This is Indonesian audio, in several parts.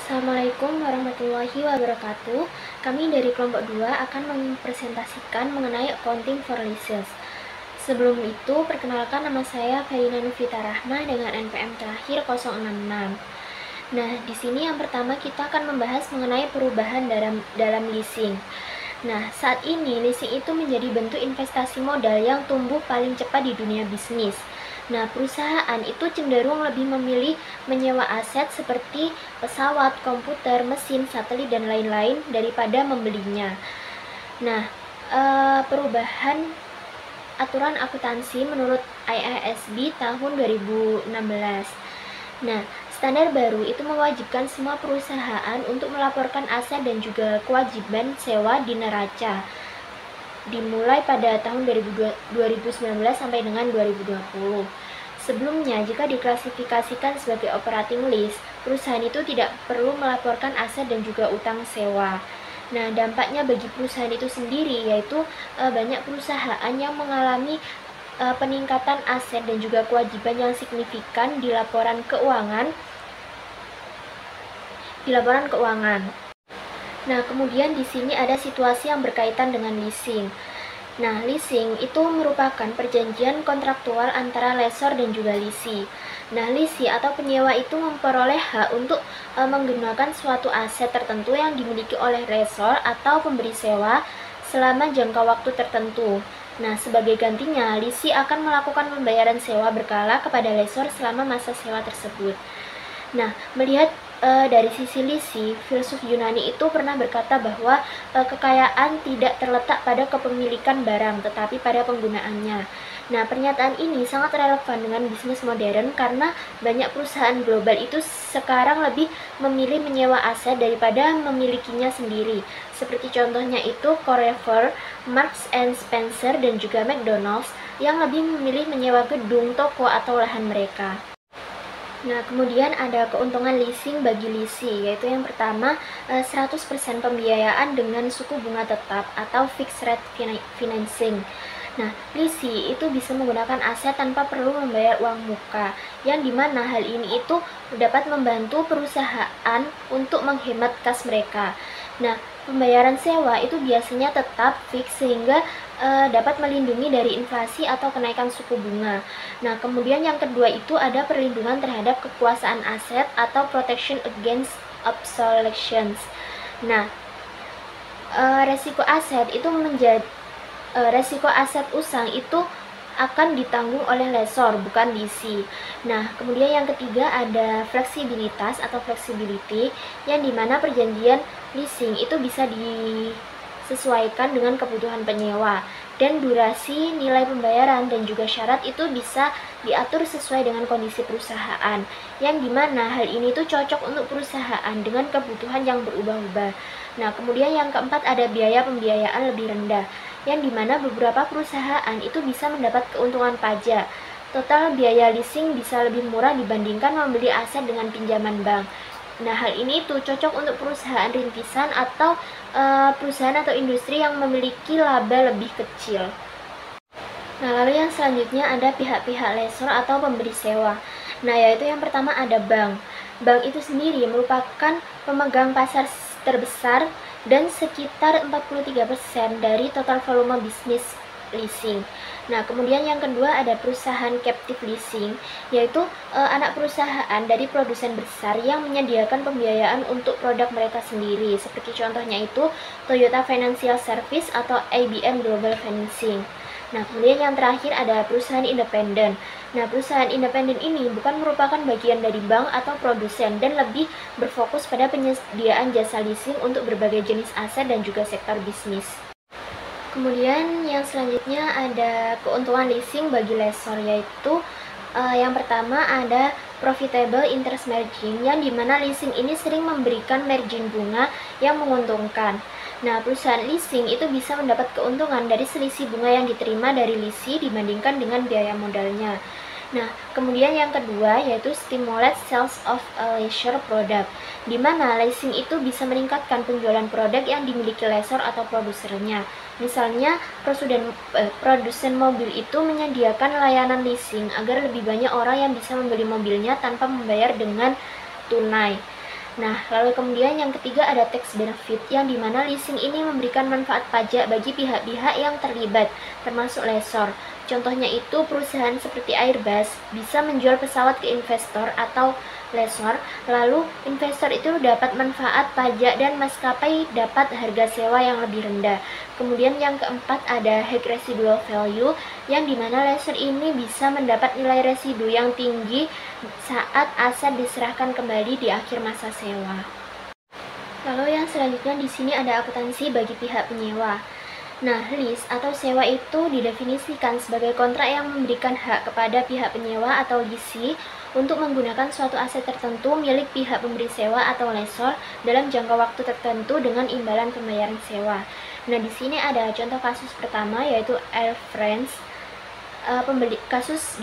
Assalamualaikum warahmatullahi wabarakatuh. Kami dari kelompok 2 akan mempresentasikan mengenai accounting for leases. Sebelum itu, perkenalkan nama saya Faina Nufita Rahma dengan NPM terakhir 066. Nah, di sini yang pertama kita akan membahas mengenai perubahan dalam leasing. Nah, saat ini leasing itu menjadi bentuk investasi modal yang tumbuh paling cepat di dunia bisnis. Nah, perusahaan itu cenderung lebih memilih menyewa aset seperti pesawat, komputer, mesin, satelit, dan lain-lain daripada membelinya. Nah, perubahan aturan akuntansi menurut IASB tahun 2016. Nah, standar baru itu mewajibkan semua perusahaan untuk melaporkan aset dan juga kewajiban sewa di neraca dimulai pada tahun 2019 sampai dengan 2020. Sebelumnya, jika diklasifikasikan sebagai operating lease, perusahaan itu tidak perlu melaporkan aset dan juga utang sewa. Nah, dampaknya bagi perusahaan itu sendiri yaitu banyak perusahaan yang mengalami peningkatan aset dan juga kewajiban yang signifikan di laporan keuangan. Nah, kemudian di sini ada situasi yang berkaitan dengan leasing. Nah, leasing itu merupakan perjanjian kontraktual antara lessor dan juga leasee. Nah, leasee atau penyewa itu memperoleh hak untuk menggunakan suatu aset tertentu yang dimiliki oleh lessor atau pemberi sewa selama jangka waktu tertentu. Nah, sebagai gantinya, leasee akan melakukan pembayaran sewa berkala kepada lessor selama masa sewa tersebut. Nah, melihat dari sisi leasing, filsuf Yunani itu pernah berkata bahwa kekayaan tidak terletak pada kepemilikan barang, tetapi pada penggunaannya. Nah, pernyataan ini sangat relevan dengan bisnis modern karena banyak perusahaan global itu sekarang lebih memilih menyewa aset daripada memilikinya sendiri. Seperti contohnya itu Carrefour, Marks and Spencer, dan juga McDonald's yang lebih memilih menyewa gedung, toko, atau lahan mereka. Nah, kemudian ada keuntungan leasing bagi leasee, yaitu yang pertama 100% pembiayaan dengan suku bunga tetap atau fixed rate financing. Nah, leasee itu bisa menggunakan aset tanpa perlu membayar uang muka, yang dimana hal ini itu dapat membantu perusahaan untuk menghemat kas mereka. Nah, pembayaran sewa itu biasanya tetap fix sehingga dapat melindungi dari inflasi atau kenaikan suku bunga. Nah, kemudian yang kedua itu ada perlindungan terhadap kekuasaan aset atau protection against obsolescence. Nah, resiko aset usang itu akan ditanggung oleh lessor, bukan leasee. Nah, kemudian yang ketiga ada fleksibilitas atau flexibility, yang dimana perjanjian leasing itu bisa disesuaikan dengan kebutuhan penyewa, dan durasi, nilai pembayaran, dan juga syarat itu bisa diatur sesuai dengan kondisi perusahaan, yang dimana hal ini tuh cocok untuk perusahaan dengan kebutuhan yang berubah-ubah. Nah, kemudian yang keempat ada biaya pembiayaan lebih rendah, yang dimana beberapa perusahaan itu bisa mendapat keuntungan pajak. Total biaya leasing bisa lebih murah dibandingkan membeli aset dengan pinjaman bank. Nah, hal ini tuh cocok untuk perusahaan rintisan atau perusahaan atau industri yang memiliki laba lebih kecil. Nah, lalu yang selanjutnya ada pihak-pihak lessor atau pemberi sewa. Nah, yaitu yang pertama ada bank. Bank itu sendiri merupakan pemegang pasar terbesar dan sekitar 43% dari total volume bisnis leasing. Nah, kemudian yang kedua ada perusahaan captive leasing, yaitu anak perusahaan dari produsen besar yang menyediakan pembiayaan untuk produk mereka sendiri. Seperti contohnya itu Toyota Financial Service atau IBM Global Financing. Nah, kemudian yang terakhir ada perusahaan independen. Nah, perusahaan independen ini bukan merupakan bagian dari bank atau produsen dan lebih berfokus pada penyediaan jasa leasing untuk berbagai jenis aset dan juga sektor bisnis. Kemudian yang selanjutnya ada keuntungan leasing bagi lessor, yaitu yang pertama ada profitable interest margin, yang dimana leasing ini sering memberikan margin bunga yang menguntungkan. Nah, perusahaan leasing itu bisa mendapat keuntungan dari selisih bunga yang diterima dari leasee dibandingkan dengan biaya modalnya. Nah, kemudian yang kedua yaitu stimulate sales of a leisure product, di mana leasing itu bisa meningkatkan penjualan produk yang dimiliki lessor atau produsernya. Misalnya, produsen mobil itu menyediakan layanan leasing agar lebih banyak orang yang bisa membeli mobilnya tanpa membayar dengan tunai. Nah, lalu kemudian yang ketiga ada tax benefit, yang dimana leasing ini memberikan manfaat pajak bagi pihak-pihak yang terlibat, termasuk lessor. Contohnya itu perusahaan seperti Airbus bisa menjual pesawat ke investor atau lessor, lalu investor itu dapat manfaat pajak dan maskapai dapat harga sewa yang lebih rendah. Kemudian yang keempat ada high residual value, yang dimana lessor ini bisa mendapat nilai residu yang tinggi saat aset diserahkan kembali di akhir masa sewa. Lalu yang selanjutnya di sini ada akuntansi bagi pihak penyewa. Nah, lease atau sewa itu didefinisikan sebagai kontrak yang memberikan hak kepada pihak penyewa atau leasee untuk menggunakan suatu aset tertentu milik pihak pemberi sewa atau lessor dalam jangka waktu tertentu dengan imbalan pembayaran sewa. Nah, di sini ada contoh kasus pertama yaitu Air France. Kasus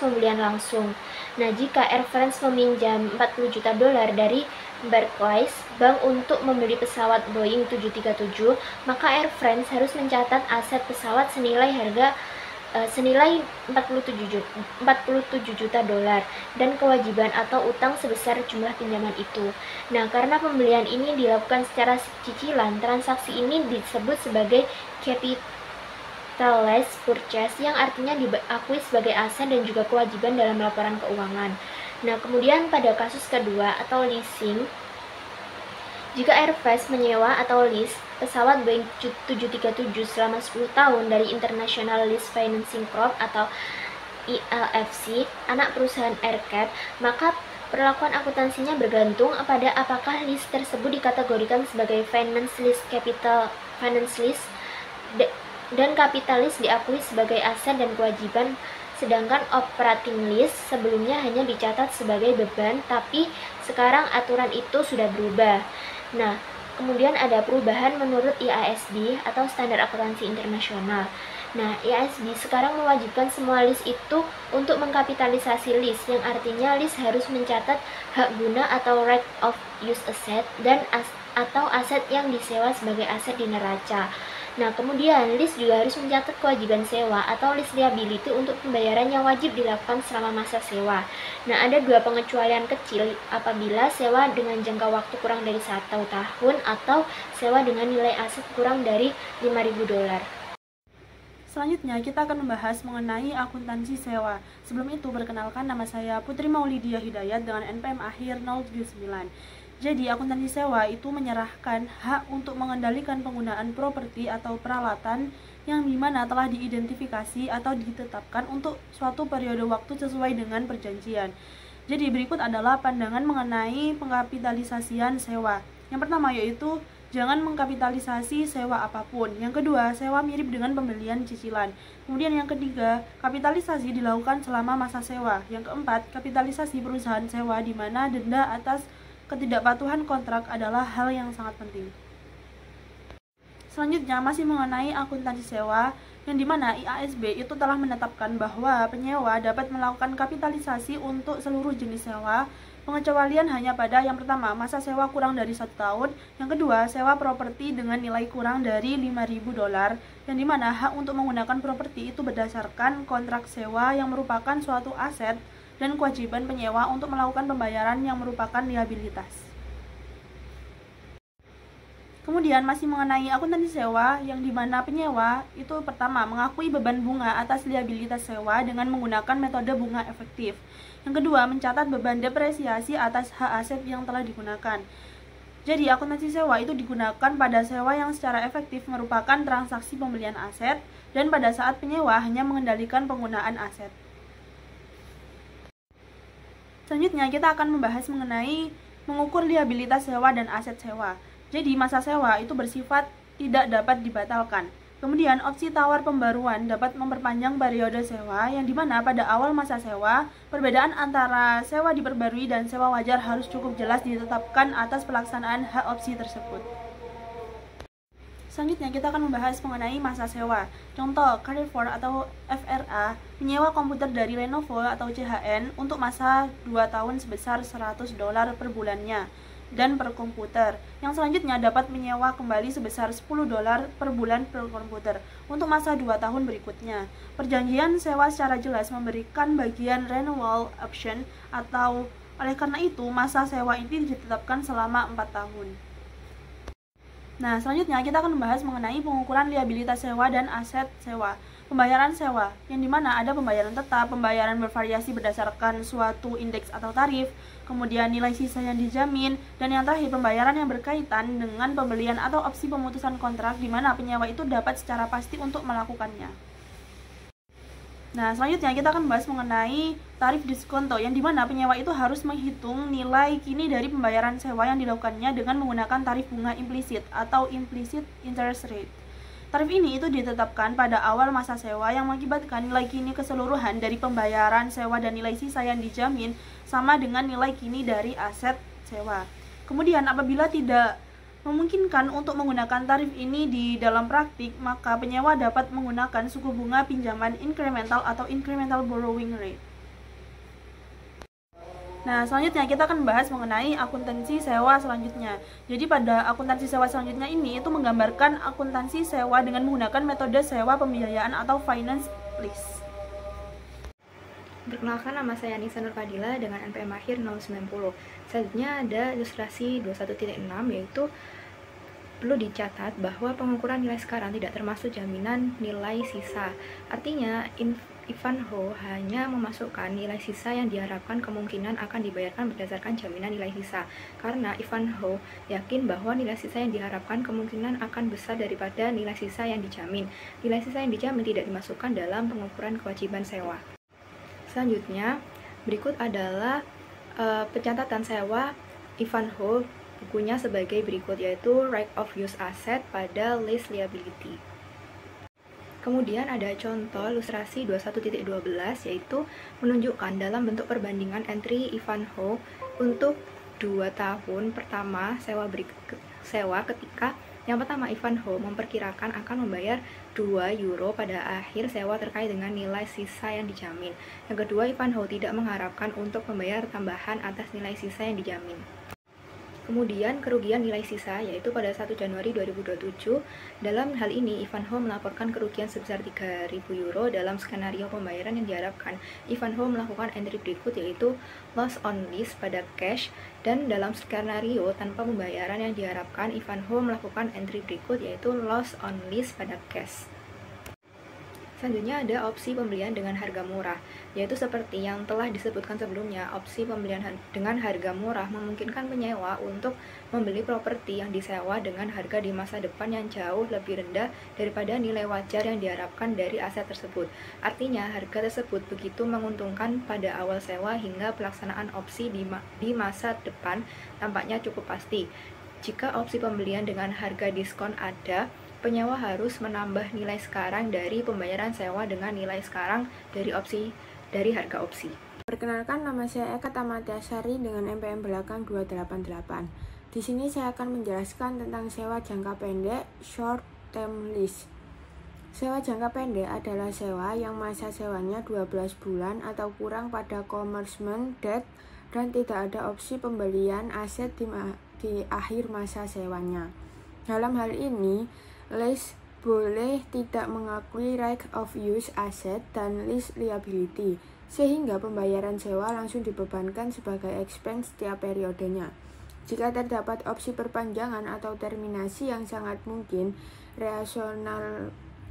pembelian langsung. Nah, jika Air France meminjam 40 juta dolar dari Barclays Bank untuk membeli pesawat Boeing 737, maka Air France harus mencatat aset pesawat senilai 47 juta dolar dan kewajiban atau utang sebesar jumlah pinjaman itu. Nah, karena pembelian ini dilakukan secara cicilan, transaksi ini disebut sebagai capitalized purchase, yang artinya diakui sebagai aset dan juga kewajiban dalam laporan keuangan. Nah, kemudian pada kasus kedua atau leasing, jika Airbus menyewa atau lease pesawat Boeing 737 selama 10 tahun dari International Lease Financing Corp atau ILFC, anak perusahaan AerCap, maka perlakuan akuntansinya bergantung pada apakah lease tersebut dikategorikan sebagai finance lease, capital finance lease, dan kapitalis diakui sebagai aset dan kewajiban, sedangkan operating lease sebelumnya hanya dicatat sebagai beban, tapi sekarang aturan itu sudah berubah. Nah, kemudian ada perubahan menurut IASB atau Standar Akuntansi Internasional. Nah, IASB sekarang mewajibkan semua lease itu untuk mengkapitalisasi lease, yang artinya lease harus mencatat hak guna atau right of use asset dan atau aset yang disewa sebagai aset di neraca. Nah, kemudian lease juga harus mencatat kewajiban sewa atau lease liability untuk pembayaran yang wajib dilakukan selama masa sewa. Nah, ada dua pengecualian kecil apabila sewa dengan jangka waktu kurang dari 1 tahun atau sewa dengan nilai aset kurang dari 5.000 dolar. Selanjutnya, kita akan membahas mengenai akuntansi sewa. Sebelum itu, perkenalkan, nama saya Putri Maulidia Hidayat dengan NPM akhir 079. Jadi, akuntansi sewa itu menyerahkan hak untuk mengendalikan penggunaan properti atau peralatan yang dimana telah diidentifikasi atau ditetapkan untuk suatu periode waktu sesuai dengan perjanjian. Jadi, berikut adalah pandangan mengenai pengkapitalisasian sewa. Yang pertama yaitu, jangan mengkapitalisasi sewa apapun. Yang kedua, sewa mirip dengan pembelian cicilan. Kemudian yang ketiga, kapitalisasi dilakukan selama masa sewa. Yang keempat, kapitalisasi perusahaan sewa di mana denda atas ketidakpatuhan kontrak adalah hal yang sangat penting. Selanjutnya masih mengenai akuntansi sewa, yang dimana IASB itu telah menetapkan bahwa penyewa dapat melakukan kapitalisasi untuk seluruh jenis sewa. Pengecualian hanya pada yang pertama, masa sewa kurang dari 1 tahun, yang kedua, sewa properti dengan nilai kurang dari 5.000 dolar, yang dimana hak untuk menggunakan properti itu berdasarkan kontrak sewa yang merupakan suatu aset dan kewajiban penyewa untuk melakukan pembayaran yang merupakan liabilitas. Kemudian masih mengenai akuntansi sewa, yang dimana penyewa itu pertama mengakui beban bunga atas liabilitas sewa dengan menggunakan metode bunga efektif. Yang kedua, mencatat beban depresiasi atas hak aset yang telah digunakan. Jadi akuntansi sewa itu digunakan pada sewa yang secara efektif merupakan transaksi pembelian aset dan pada saat penyewa hanya mengendalikan penggunaan aset. Selanjutnya kita akan membahas mengenai mengukur liabilitas sewa dan aset sewa. Jadi masa sewa itu bersifat tidak dapat dibatalkan. Kemudian opsi tawar pembaruan dapat memperpanjang periode sewa, yang dimana pada awal masa sewa, perbedaan antara sewa diperbarui dan sewa wajar harus cukup jelas ditetapkan atas pelaksanaan hak opsi tersebut. Selanjutnya kita akan membahas mengenai masa sewa. Contoh, Carrefour atau FRA menyewa komputer dari Lenovo atau CHN untuk masa 2 tahun sebesar 100 dolar per bulannya dan per komputer. Yang selanjutnya dapat menyewa kembali sebesar 10 dolar per bulan per komputer untuk masa 2 tahun berikutnya. Perjanjian sewa secara jelas memberikan bagian renewal option atau Oleh karena itu, masa sewa ini ditetapkan selama 4 tahun. Nah, selanjutnya kita akan membahas mengenai pengukuran liabilitas sewa dan aset sewa. Pembayaran sewa, yang dimana ada pembayaran tetap, pembayaran bervariasi berdasarkan suatu indeks atau tarif, kemudian nilai sisa yang dijamin, dan yang terakhir pembayaran yang berkaitan dengan pembelian atau opsi pemutusan kontrak di mana penyewa itu dapat secara pasti untuk melakukannya. Nah, selanjutnya kita akan membahas mengenai tarif diskonto, yang dimana penyewa itu harus menghitung nilai kini dari pembayaran sewa yang dilakukannya dengan menggunakan tarif bunga implisit atau implicit interest rate. Tarif ini itu ditetapkan pada awal masa sewa yang mengakibatkan nilai kini keseluruhan dari pembayaran sewa dan nilai sisa yang dijamin sama dengan nilai kini dari aset sewa. Kemudian apabila tidak memungkinkan untuk menggunakan tarif ini di dalam praktik, maka penyewa dapat menggunakan suku bunga pinjaman incremental atau incremental borrowing rate. Nah, selanjutnya kita akan membahas mengenai akuntansi sewa selanjutnya. Jadi pada akuntansi sewa selanjutnya ini itu menggambarkan akuntansi sewa dengan menggunakan metode sewa pembiayaan atau finance lease. Perkenalkan, nama saya Nisa Nur Fadila dengan NPM akhir 090. Selanjutnya ada ilustrasi 21.6, yaitu perlu dicatat bahwa pengukuran nilai sekarang tidak termasuk jaminan nilai sisa. Artinya, Ivanhoe hanya memasukkan nilai sisa yang diharapkan kemungkinan akan dibayarkan berdasarkan jaminan nilai sisa. Karena Ivanhoe yakin bahwa nilai sisa yang diharapkan kemungkinan akan besar daripada nilai sisa yang dijamin. Nilai sisa yang dijamin tidak dimasukkan dalam pengukuran kewajiban sewa. Selanjutnya, berikut adalah pencatatan sewa Ivanhoe bukunya sebagai berikut, yaitu Right of Use Asset pada Lease Liability. Kemudian ada contoh ilustrasi 21.12, yaitu menunjukkan dalam bentuk perbandingan entry Ivanhoe untuk 2 tahun pertama sewa ketika yang pertama, Ivanhoe memperkirakan akan membayar 2 euro pada akhir sewa terkait dengan nilai sisa yang dijamin. Yang kedua, Ivanhoe tidak mengharapkan untuk membayar tambahan atas nilai sisa yang dijamin. Kemudian kerugian nilai sisa, yaitu pada 1 Januari 2027. Dalam hal ini, Ivanhoe melaporkan kerugian sebesar 3.000 euro. Dalam skenario pembayaran yang diharapkan, Ivanhoe melakukan entry berikut, yaitu loss on lease pada cash. Dan dalam skenario tanpa pembayaran yang diharapkan, Ivanhoe melakukan entry berikut, yaitu loss on lease pada cash. Selanjutnya ada opsi pembelian dengan harga murah, yaitu seperti yang telah disebutkan sebelumnya, opsi pembelian dengan harga murah memungkinkan penyewa untuk membeli properti yang disewa dengan harga di masa depan yang jauh lebih rendah daripada nilai wajar yang diharapkan dari aset tersebut. Artinya, harga tersebut begitu menguntungkan pada awal sewa hingga pelaksanaan opsi di masa depan tampaknya cukup pasti. Jika opsi pembelian dengan harga diskon ada, penyewa harus menambah nilai sekarang dari pembayaran sewa dengan nilai sekarang dari harga opsi. Perkenalkan, nama saya Eka Tamatiasari dengan NPM belakang 288. Di sini saya akan menjelaskan tentang sewa jangka pendek (short term lease). Sewa jangka pendek adalah sewa yang masa sewanya 12 bulan atau kurang pada commencement date dan tidak ada opsi pembelian aset di akhir masa sewanya. Dalam hal ini, lease boleh tidak mengakui right of use asset dan lease liability, sehingga pembayaran sewa langsung dibebankan sebagai expense setiap periodenya. Jika terdapat opsi perpanjangan atau terminasi yang sangat mungkin,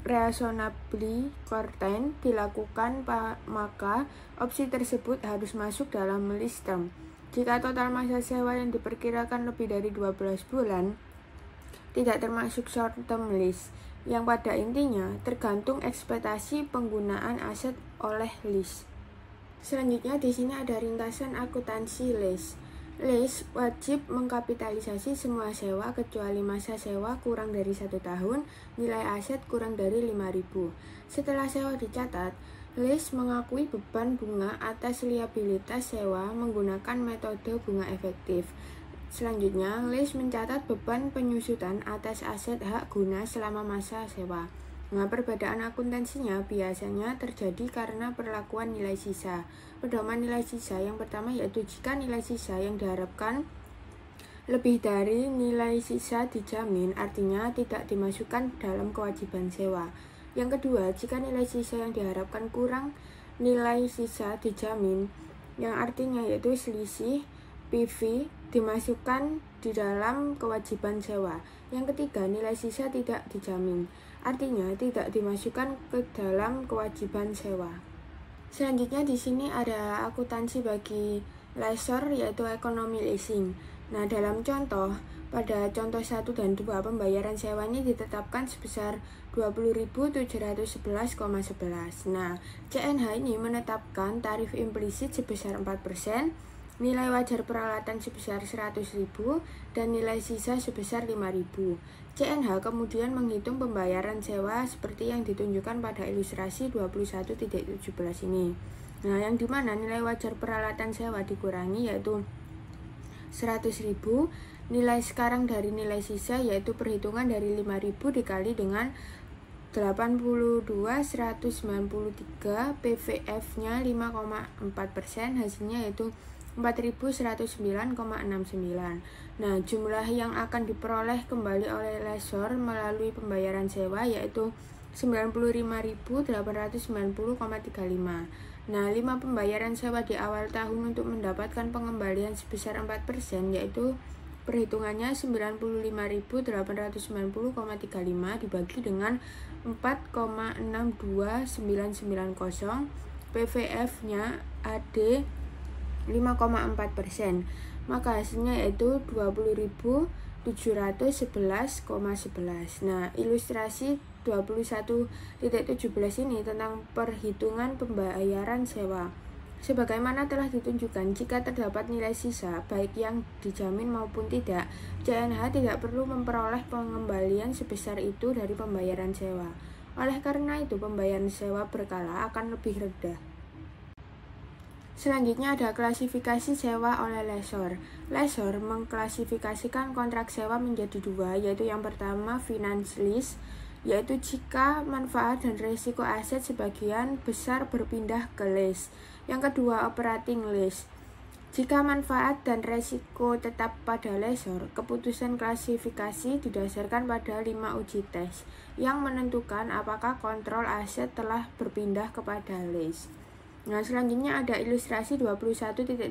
reasonably certain dilakukan, maka opsi tersebut harus masuk dalam lease term. Jika total masa sewa yang diperkirakan lebih dari 12 bulan, tidak termasuk short term lease, yang pada intinya tergantung ekspektasi penggunaan aset oleh lease. Selanjutnya di sini ada rintasan akuntansi lease. Lease wajib mengkapitalisasi semua sewa kecuali masa sewa kurang dari 1 tahun, nilai aset kurang dari 5.000. Setelah sewa dicatat, lease mengakui beban bunga atas liabilitas sewa menggunakan metode bunga efektif. Selanjutnya, lease mencatat beban penyusutan atas aset hak guna selama masa sewa. Nah, perbedaan akuntansinya biasanya terjadi karena perlakuan nilai sisa. Pedoman nilai sisa yang pertama yaitu jika nilai sisa yang diharapkan lebih dari nilai sisa dijamin, artinya tidak dimasukkan dalam kewajiban sewa. Yang kedua, jika nilai sisa yang diharapkan kurang nilai sisa dijamin, yang artinya yaitu selisih PV dimasukkan di dalam kewajiban sewa. Yang ketiga, nilai sisa tidak dijamin, artinya tidak dimasukkan ke dalam kewajiban sewa. Selanjutnya di sini ada akuntansi bagi lessor yaitu ekonomi leasing. Nah, dalam contoh, pada contoh 1 dan 2 pembayaran sewa ini ditetapkan sebesar 20.711,11. Nah, CNH ini menetapkan tarif implisit sebesar 4%, nilai wajar peralatan sebesar 100.000 dan nilai sisa sebesar 5.000. CNH kemudian menghitung pembayaran sewa seperti yang ditunjukkan pada ilustrasi 21.17 ini. Nah, yang dimana nilai wajar peralatan sewa dikurangi yaitu 100.000, nilai sekarang dari nilai sisa yaitu perhitungan dari 5.000 dikali dengan 82.193, PVF-nya 5,4%, hasilnya yaitu 4.109,69. Nah, jumlah yang akan diperoleh kembali oleh lessor melalui pembayaran sewa yaitu 95.890,35. Nah, 5 pembayaran sewa di awal tahun untuk mendapatkan pengembalian sebesar 4% yaitu perhitungannya 95.890,35 dibagi dengan 4,62990, PVF-nya AD 5,4%, maka hasilnya yaitu 20.711,11. Nah, ilustrasi 21.17 ini tentang perhitungan pembayaran sewa. Sebagaimana telah ditunjukkan, jika terdapat nilai sisa, baik yang dijamin maupun tidak, CNH tidak perlu memperoleh pengembalian sebesar itu dari pembayaran sewa. Oleh karena itu, pembayaran sewa berkala akan lebih rendah. Selanjutnya ada klasifikasi sewa oleh lessor. Lessor mengklasifikasikan kontrak sewa menjadi 2, yaitu yang pertama finance lease, yaitu jika manfaat dan risiko aset sebagian besar berpindah ke lease. Yang kedua, operating lease. Jika manfaat dan risiko tetap pada lessor, keputusan klasifikasi didasarkan pada 5 uji tes yang menentukan apakah kontrol aset telah berpindah kepada lease. Nah, selanjutnya ada ilustrasi 21.18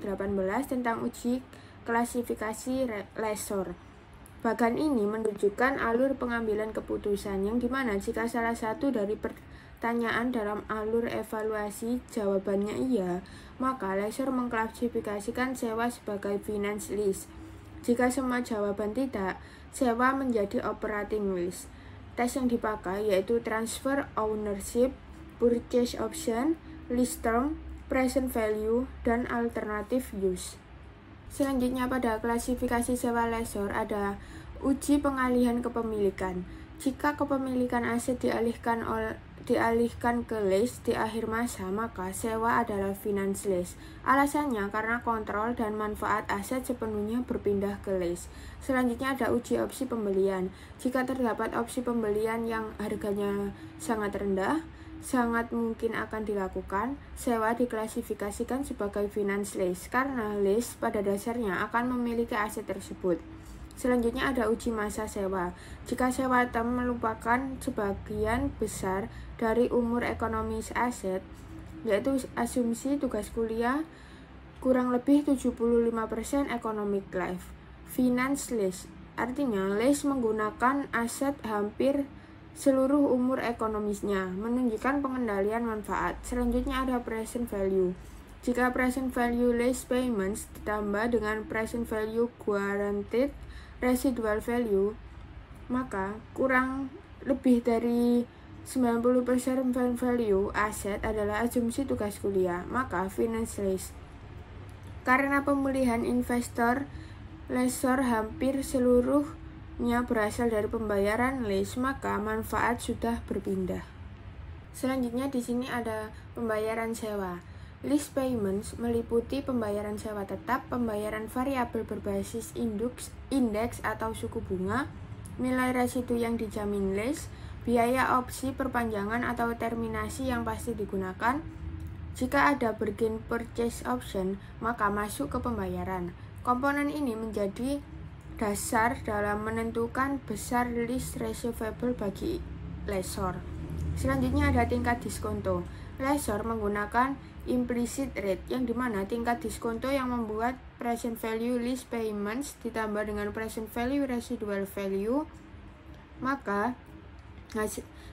tentang uji klasifikasi lessor. Bagan ini menunjukkan alur pengambilan keputusan yang dimana jika salah satu dari pertanyaan dalam alur evaluasi jawabannya iya, maka lessor mengklasifikasikan sewa sebagai finance lease. Jika semua jawaban tidak, sewa menjadi operating lease. Tes yang dipakai yaitu transfer ownership, purchase option, lease term, present value, dan alternative use. Selanjutnya pada klasifikasi sewa lessor ada uji pengalihan kepemilikan. Jika kepemilikan aset dialihkan ke lease di akhir masa, maka sewa adalah finance lease. Alasannya karena kontrol dan manfaat aset sepenuhnya berpindah ke lease. Selanjutnya ada uji opsi pembelian. Jika terdapat opsi pembelian yang harganya sangat rendah, sangat mungkin akan dilakukan, sewa diklasifikasikan sebagai finance lease karena lease pada dasarnya akan memiliki aset tersebut. Selanjutnya ada uji masa sewa. Jika sewa term melupakan sebagian besar dari umur ekonomis aset, yaitu asumsi tugas kuliah kurang lebih 75% economic life. Finance lease artinya lease menggunakan aset hampir seluruh umur ekonomisnya, menunjukkan pengendalian manfaat. Selanjutnya ada present value. Jika present value lease payments ditambah dengan present value guaranteed residual value, maka kurang lebih dari 90% value aset adalah asumsi tugas kuliah, maka finance lease. Karena pemulihan investor, lessor hampir seluruhnya berasal dari pembayaran lease, maka manfaat sudah berpindah. Selanjutnya di sini ada pembayaran sewa. Lease payments meliputi pembayaran sewa tetap, pembayaran variabel berbasis indeks atau suku bunga, nilai residu yang dijamin lease, biaya opsi perpanjangan atau terminasi yang pasti digunakan. Jika ada bargain purchase option, maka masuk ke pembayaran. Komponen ini menjadi dasar dalam menentukan besar lease receivable bagi lessor. Selanjutnya ada tingkat diskonto. Lessor menggunakan implicit rate, yang dimana tingkat diskonto yang membuat present value lease payments ditambah dengan present value residual value, maka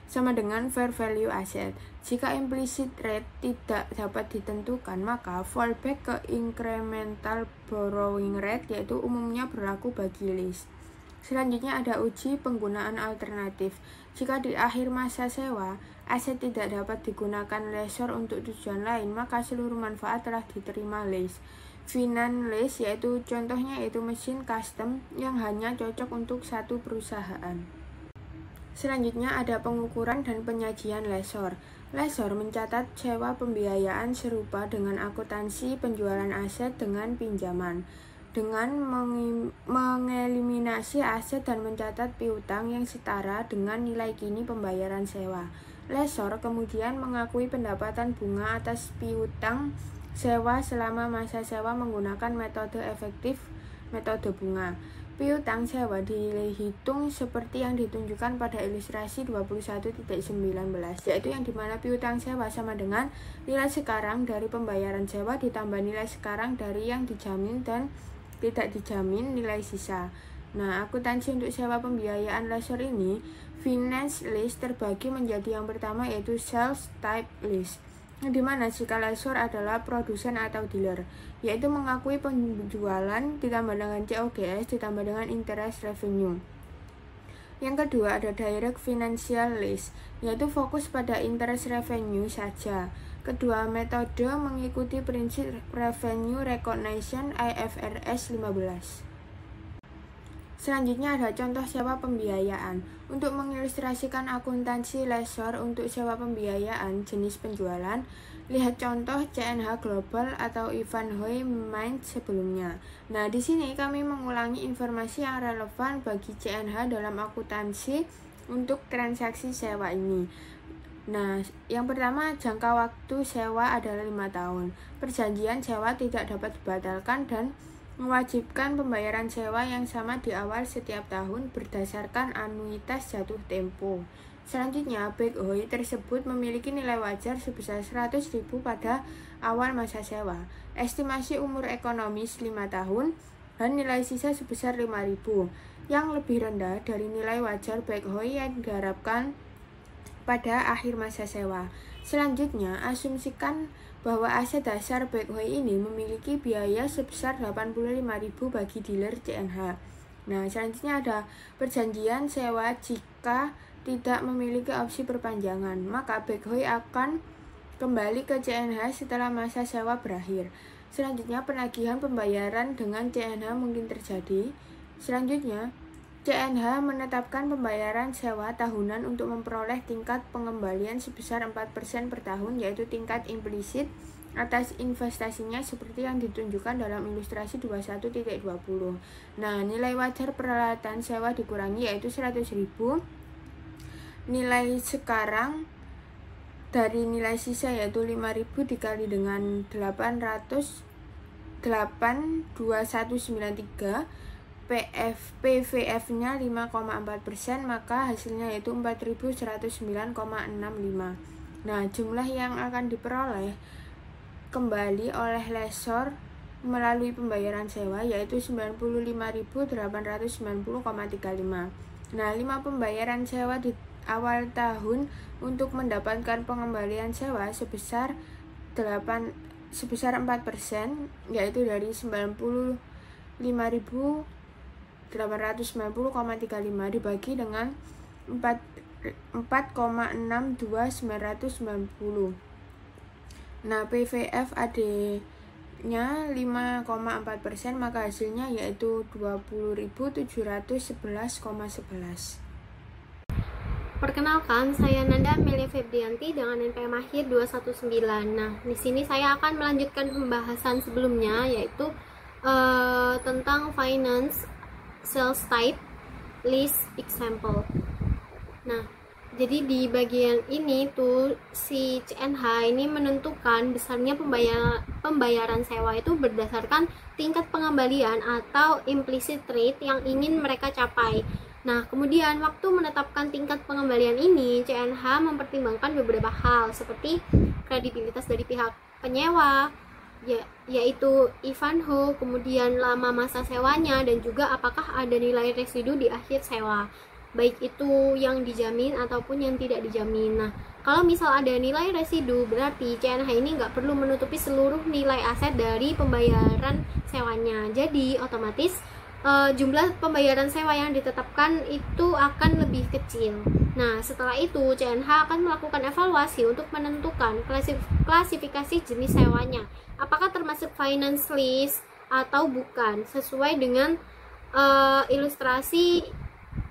sama dengan fair value asset. Jika implicit rate tidak dapat ditentukan, maka fallback ke incremental borrowing rate, yaitu umumnya berlaku bagi lease. Selanjutnya ada uji penggunaan alternatif. Jika di akhir masa sewa, aset tidak dapat digunakan lessor untuk tujuan lain, maka seluruh manfaat telah diterima lease. Finance lease contohnya yaitu mesin custom yang hanya cocok untuk satu perusahaan. Selanjutnya ada pengukuran dan penyajian lessor. Lessor mencatat sewa pembiayaan serupa dengan akuntansi penjualan aset dengan pinjaman, dengan mengeliminasi aset dan mencatat piutang yang setara dengan nilai kini pembayaran sewa. Lessor kemudian mengakui pendapatan bunga atas piutang sewa selama masa sewa menggunakan metode efektif metode bunga. Piutang sewa dihitung seperti yang ditunjukkan pada ilustrasi 21.19, yaitu yang dimana piutang sewa sama dengan nilai sekarang dari pembayaran sewa ditambah nilai sekarang dari yang dijamin dan tidak dijamin nilai sisa. Nah, akuntansi untuk sewa pembiayaan lessor ini, finance lease terbagi menjadi yang pertama yaitu sales type lease, di mana jika lessor adalah produsen atau dealer, yaitu mengakui penjualan ditambah dengan COGS ditambah dengan interest revenue. Yang kedua ada direct financial lease, yaitu fokus pada interest revenue saja. Kedua metode mengikuti prinsip revenue recognition IFRS 15. Selanjutnya ada contoh sewa pembiayaan. Untuk mengilustrasikan akuntansi lessor untuk sewa pembiayaan jenis penjualan, lihat contoh CNH Global atau Ivanhoe Mines sebelumnya. Nah, di sini kami mengulangi informasi yang relevan bagi CNH dalam akuntansi untuk transaksi sewa ini. Nah, yang pertama, jangka waktu sewa adalah 5 tahun. Perjanjian sewa tidak dapat dibatalkan dan mewajibkan pembayaran sewa yang sama di awal setiap tahun berdasarkan anuitas jatuh tempo. Selanjutnya, backhoe tersebut memiliki nilai wajar sebesar 100.000 pada awal masa sewa. Estimasi umur ekonomis 5 tahun dan nilai sisa sebesar 5.000, yang lebih rendah dari nilai wajar backhoe yang diharapkan pada akhir masa sewa. Selanjutnya, asumsikan bahwa aset dasar backhoe ini memiliki biaya sebesar 85.000 bagi dealer CNH. Nah, selanjutnya ada perjanjian sewa jika tidak memiliki opsi perpanjangan, maka backhoe akan kembali ke CNH setelah masa sewa berakhir. Selanjutnya, penagihan pembayaran dengan CNH mungkin terjadi. Selanjutnya, CNH menetapkan pembayaran sewa tahunan untuk memperoleh tingkat pengembalian sebesar 4% per tahun, yaitu tingkat implisit atas investasinya seperti yang ditunjukkan dalam ilustrasi 21.20. Nah, nilai wajar peralatan sewa dikurangi yaitu 100.000. Nilai sekarang dari nilai sisa yaitu 5.000 dikali dengan 82193, PVF-nya 5,4%, maka hasilnya yaitu 4.109,65. Nah, jumlah yang akan diperoleh kembali oleh lessor melalui pembayaran sewa yaitu 95.890,35. Nah, 5 pembayaran sewa di awal tahun untuk mendapatkan pengembalian sewa sebesar 4%, yaitu dari 95.890,35 dibagi dengan 4,62990. Nah, PVF AD-nya 5,4%, maka hasilnya yaitu 20.711,11. Perkenalkan, saya Nanda Amelia Febrianti dengan NPM akhir 219. Nah, di sini saya akan melanjutkan pembahasan sebelumnya yaitu tentang finance sales type list example. Nah, jadi di bagian ini tuh si CNH ini menentukan besarnya pembayaran sewa itu berdasarkan tingkat pengembalian atau implicit rate yang ingin mereka capai. Nah, kemudian waktu menetapkan tingkat pengembalian ini, CNH mempertimbangkan beberapa hal seperti kredibilitas dari pihak penyewa, yaitu Ivanhoe, kemudian lama masa sewanya, dan juga apakah ada nilai residu di akhir sewa, baik itu yang dijamin ataupun yang tidak dijamin. Nah, kalau misal ada nilai residu, berarti CNH ini nggak perlu menutupi seluruh nilai aset dari pembayaran sewanya. Jadi otomatis jumlah pembayaran sewa yang ditetapkan itu akan lebih kecil. Nah, setelah itu CNH akan melakukan evaluasi untuk menentukan klasifikasi jenis sewanya, apakah termasuk finance lease atau bukan, sesuai dengan ilustrasi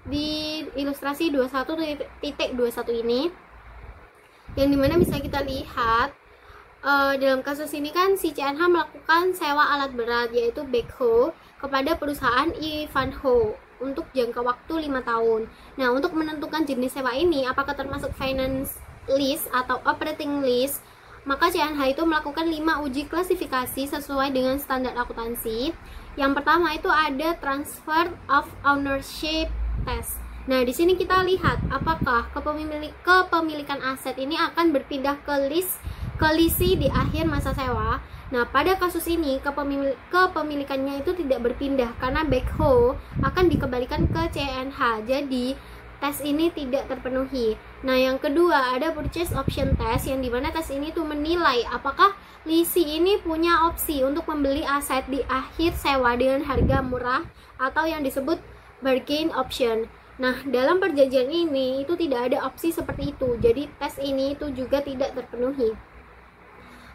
di ilustrasi 21.21 ini, yang dimana bisa kita lihat dalam kasus ini kan si CNH melakukan sewa alat berat yaitu backhoe kepada perusahaan Ivanhoe untuk jangka waktu 5 tahun. Nah, untuk menentukan jenis sewa ini apakah termasuk finance lease atau operating lease, maka CNH itu melakukan 5 uji klasifikasi sesuai dengan standar akuntansi. Yang pertama itu ada transfer of ownership test. Nah, di sini kita lihat apakah kepemilikan aset ini akan berpindah ke leasing di akhir masa sewa. Nah, pada kasus ini kepemilikannya itu tidak berpindah karena backhoe akan dikembalikan ke CNH. Jadi tes ini tidak terpenuhi. Nah, yang kedua ada purchase option test, yang dimana tes ini tuh menilai apakah leasing ini punya opsi untuk membeli aset di akhir sewa dengan harga murah atau yang disebut bargain option. Nah, dalam perjanjian ini itu tidak ada opsi seperti itu. Jadi tes ini itu juga tidak terpenuhi.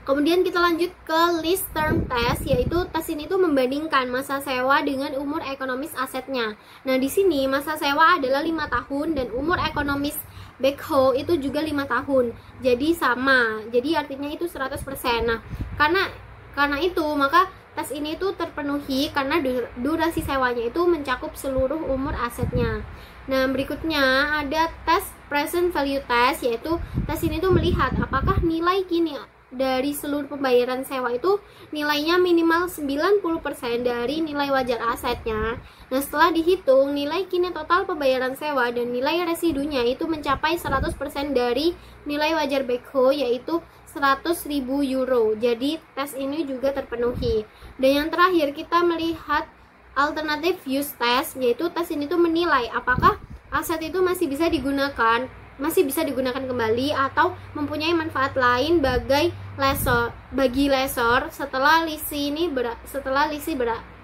Kemudian kita lanjut ke lease term test, yaitu tes ini tuh membandingkan masa sewa dengan umur ekonomis asetnya. Nah, di sini masa sewa adalah 5 tahun dan umur ekonomis backhoe itu juga 5 tahun. Jadi sama. Jadi artinya itu 100%. Nah, karena itu maka tes ini tuh terpenuhi karena durasi sewanya itu mencakup seluruh umur asetnya. Nah, berikutnya ada tes present value test, yaitu tes ini tuh melihat apakah nilai kini dari seluruh pembayaran sewa itu nilainya minimal 90% dari nilai wajar asetnya. Nah, setelah dihitung nilai kini total pembayaran sewa dan nilai residunya itu mencapai 100% dari nilai wajar backhoe, yaitu 100.000 euro. Jadi tes ini juga terpenuhi. Dan yang terakhir kita melihat alternative use test, yaitu tes ini tuh menilai apakah aset itu masih bisa digunakan kembali atau mempunyai manfaat lain bagi lessor setelah leasing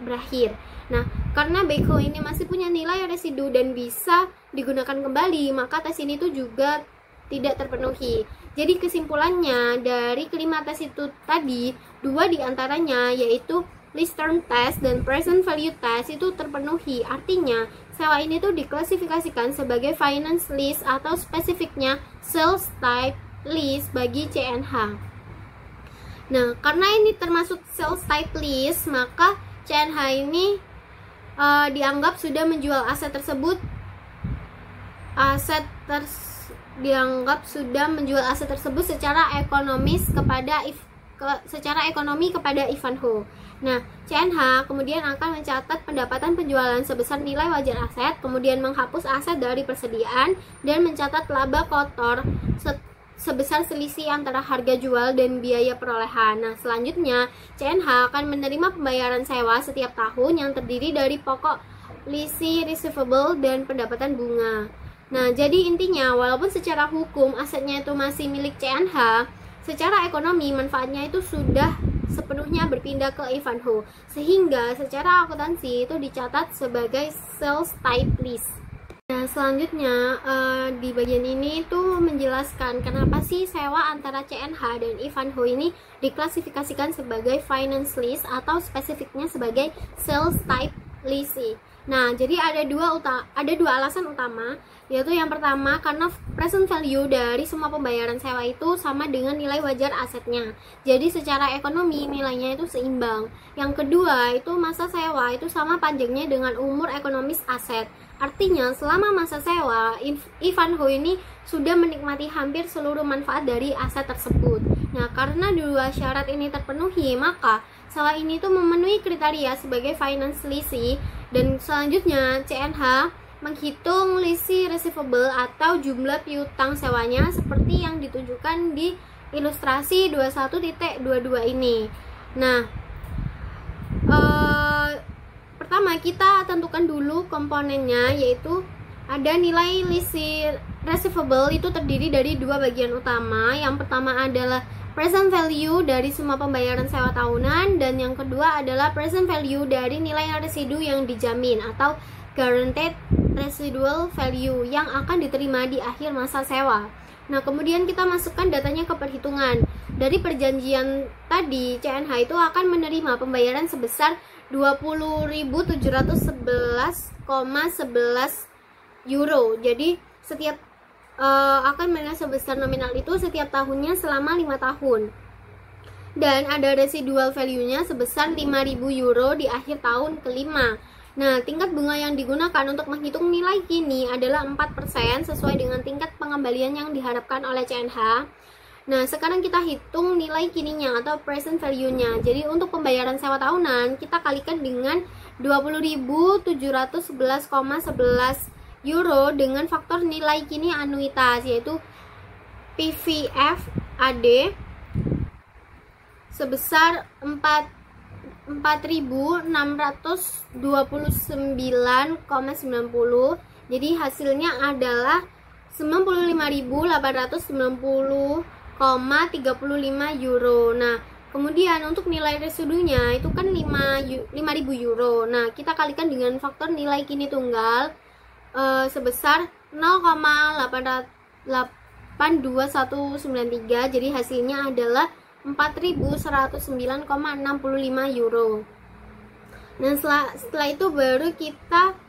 berakhir. Nah, karena backhoe ini masih punya nilai residu dan bisa digunakan kembali, maka tes ini tuh juga tidak terpenuhi. Jadi kesimpulannya dari kelima tes itu tadi, 2 diantaranya yaitu lease term test dan present value test itu terpenuhi. Artinya sewa ini tuh diklasifikasikan sebagai finance lease atau spesifiknya sales type lease bagi CNH. Nah, karena ini termasuk sales type lease, maka CNH ini dianggap sudah menjual aset tersebut secara ekonomi kepada Ivanhoe. Nah, CNH kemudian akan mencatat pendapatan penjualan sebesar nilai wajar aset, kemudian menghapus aset dari persediaan dan mencatat laba kotor sebesar selisih antara harga jual dan biaya perolehan. Nah, selanjutnya CNH akan menerima pembayaran sewa setiap tahun yang terdiri dari pokok, leasing receivable, dan pendapatan bunga. Nah, jadi intinya walaupun secara hukum asetnya itu masih milik CNH, secara ekonomi manfaatnya itu sudah sepenuhnya berpindah ke Ivanhoe, sehingga secara akuntansi itu dicatat sebagai sales type lease. Nah, selanjutnya di bagian ini itu menjelaskan kenapa sih sewa antara CNH dan Ivanhoe ini diklasifikasikan sebagai finance lease atau spesifiknya sebagai sales type lease. Nah, jadi ada dua alasan utama, yaitu yang pertama karena present value dari semua pembayaran sewa itu sama dengan nilai wajar asetnya. Jadi secara ekonomi nilainya itu seimbang. Yang kedua itu masa sewa itu sama panjangnya dengan umur ekonomis aset. Artinya selama masa sewa Ivanhoe ini sudah menikmati hampir seluruh manfaat dari aset tersebut. Nah, karena dua syarat ini terpenuhi, maka sewa ini tuh memenuhi kriteria sebagai finance lease. Dan selanjutnya CNH menghitung leasing receivable atau jumlah piutang sewanya seperti yang ditunjukkan di ilustrasi 21.22 ini. Nah, pertama kita tentukan dulu komponennya, yaitu ada nilai lease receivable itu terdiri dari dua bagian utama. Yang pertama adalah present value dari semua pembayaran sewa tahunan, dan yang kedua adalah present value dari nilai residu yang dijamin atau guaranteed residual value yang akan diterima di akhir masa sewa. Nah, kemudian kita masukkan datanya ke perhitungan. Dari perjanjian tadi, CNH itu akan menerima pembayaran sebesar 20.711,11 euro. Jadi setiap akan menerima sebesar nominal itu setiap tahunnya selama 5 tahun. Dan ada residual value-nya sebesar 5.000 euro di akhir tahun kelima. Nah, tingkat bunga yang digunakan untuk menghitung nilai kini adalah 4% sesuai dengan tingkat pengembalian yang diharapkan oleh CNH. Nah, sekarang kita hitung nilai kininya atau present value-nya. Jadi untuk pembayaran sewa tahunan kita kalikan dengan 20.711,11 euro dengan faktor nilai kini anuitas, yaitu PVF-AD sebesar 4.629,90. Jadi hasilnya adalah 95.890,35 euro. Nah, kemudian untuk nilai residunya itu kan 5.000 euro. Nah, kita kalikan dengan faktor nilai kini tunggal sebesar 0,82193. Jadi hasilnya adalah 4.109,65 euro. Nah, setelah itu baru kita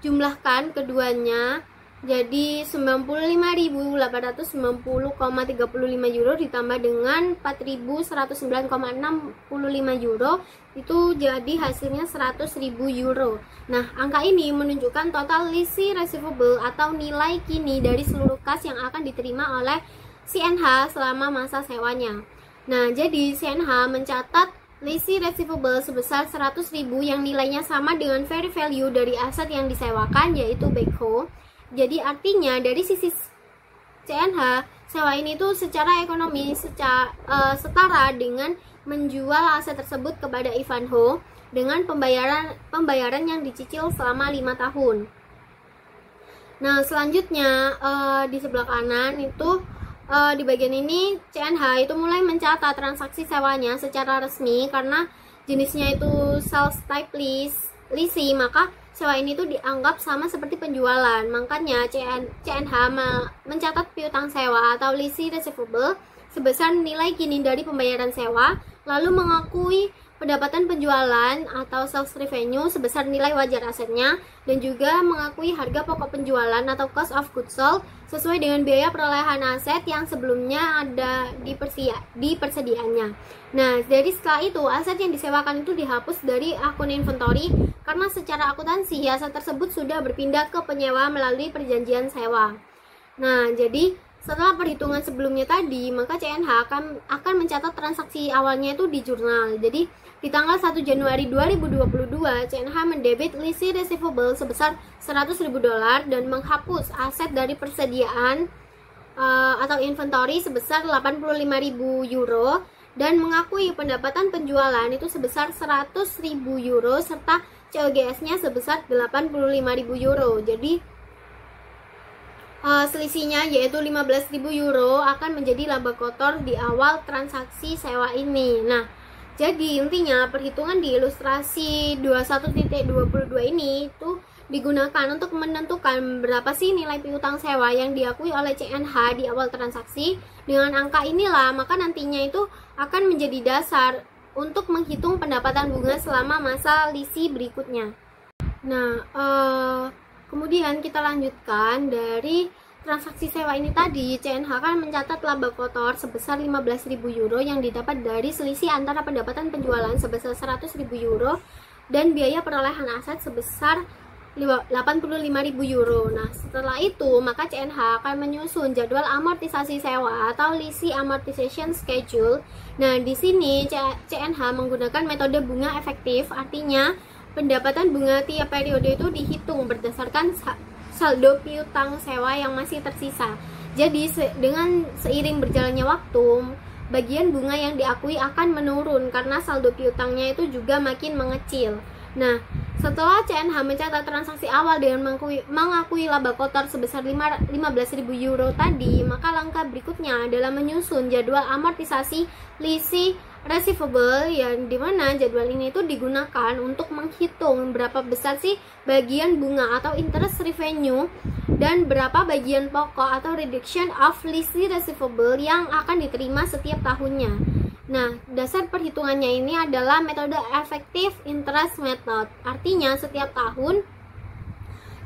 jumlahkan keduanya. Jadi 95.890,35 euro ditambah dengan 4.109,65 euro itu jadi hasilnya 100.000 euro. Nah, angka ini menunjukkan total lease receivable atau nilai kini dari seluruh kas yang akan diterima oleh CNH selama masa sewanya. Nah, jadi CNH mencatat lease receivable sebesar 100.000 yang nilainya sama dengan fair value dari aset yang disewakan, yaitu backhoe. Jadi artinya dari sisi CNH, sewa ini tuh secara ekonomi setara dengan menjual aset tersebut kepada Ivanhoe dengan pembayaran yang dicicil selama 5 tahun. Nah, selanjutnya di sebelah kanan itu di bagian ini CNH itu mulai mencatat transaksi sewanya secara resmi karena jenisnya itu sales type lease, maka sewa ini tuh dianggap sama seperti penjualan. Makanya CNH mencatat piutang sewa atau lease receivable sebesar nilai kini dari pembayaran sewa, lalu mengakui pendapatan penjualan atau sales revenue sebesar nilai wajar asetnya, dan juga mengakui harga pokok penjualan atau cost of goods sold sesuai dengan biaya perolehan aset yang sebelumnya ada di persediaannya. Nah, dari setelah itu aset yang disewakan itu dihapus dari akun inventory karena secara akuntansi aset tersebut sudah berpindah ke penyewa melalui perjanjian sewa. Nah, jadi setelah perhitungan sebelumnya tadi, maka CNH akan mencatat transaksi awalnya itu di jurnal. Jadi di tanggal 1 Januari 2022, CNH mendebit lease receivable sebesar $100.000 dan menghapus aset dari persediaan atau inventory sebesar 85.000 euro dan mengakui pendapatan penjualan itu sebesar 100.000 euro serta COGS-nya sebesar 85.000 euro. Jadi selisihnya yaitu 15.000 euro akan menjadi laba kotor di awal transaksi sewa ini. Nah, jadi intinya perhitungan di ilustrasi 21.22 ini itu digunakan untuk menentukan berapa sih nilai piutang sewa yang diakui oleh CNH di awal transaksi. Dengan angka inilah maka nantinya itu akan menjadi dasar untuk menghitung pendapatan bunga selama masa lease berikutnya. Nah, kemudian kita lanjutkan dari transaksi sewa ini tadi, CNH akan mencatat laba kotor sebesar 15.000 euro yang didapat dari selisih antara pendapatan penjualan sebesar 100.000 euro dan biaya perolehan aset sebesar 85.000 euro. Nah, setelah itu maka CNH akan menyusun jadwal amortisasi sewa atau lease amortization schedule. Nah, di sini CNH menggunakan metode bunga efektif, artinya pendapatan bunga tiap periode itu dihitung berdasarkan saldo piutang sewa yang masih tersisa. Jadi dengan seiring berjalannya waktu, bagian bunga yang diakui akan menurun karena saldo piutangnya itu juga makin mengecil. Nah, setelah CNH mencatat transaksi awal dengan mengakui laba kotor sebesar 15.000 euro tadi, maka langkah berikutnya adalah menyusun jadwal amortisasi lease receivable, yang dimana jadwal ini itu digunakan untuk menghitung berapa besar sih bagian bunga atau interest revenue dan berapa bagian pokok atau reduction of lease receivable yang akan diterima setiap tahunnya. Nah, dasar perhitungannya ini adalah metode effective interest method. Artinya setiap tahun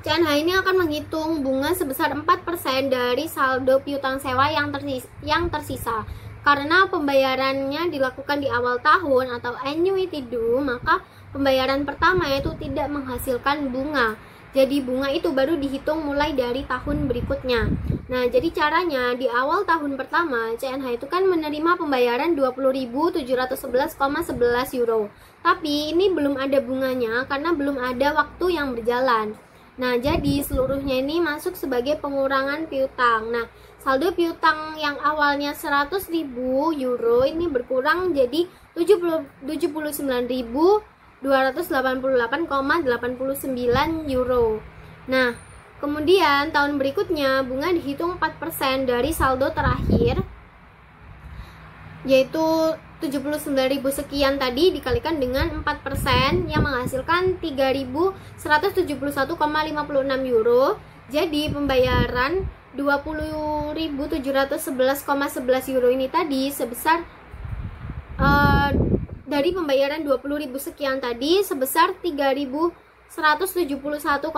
CNH ini akan menghitung bunga sebesar 4% dari saldo piutang sewa yang tersisa. Karena pembayarannya dilakukan di awal tahun atau annuity due, maka pembayaran pertama itu tidak menghasilkan bunga. Jadi bunga itu baru dihitung mulai dari tahun berikutnya. Nah, jadi caranya di awal tahun pertama CNH itu kan menerima pembayaran 20.711,11 euro. Tapi ini belum ada bunganya karena belum ada waktu yang berjalan. Nah, jadi seluruhnya ini masuk sebagai pengurangan piutang. Nah, saldo piutang yang awalnya 100.000 euro ini berkurang jadi 79.288,89 euro. Nah, kemudian tahun berikutnya bunga dihitung 4% dari saldo terakhir, yaitu 79.000 sekian tadi dikalikan dengan 4% yang menghasilkan 3.171,56 euro. Jadi pembayaran 20.711,11 euro ini tadi sebesar dari pembayaran 20.000 sekian tadi sebesar 3.171,56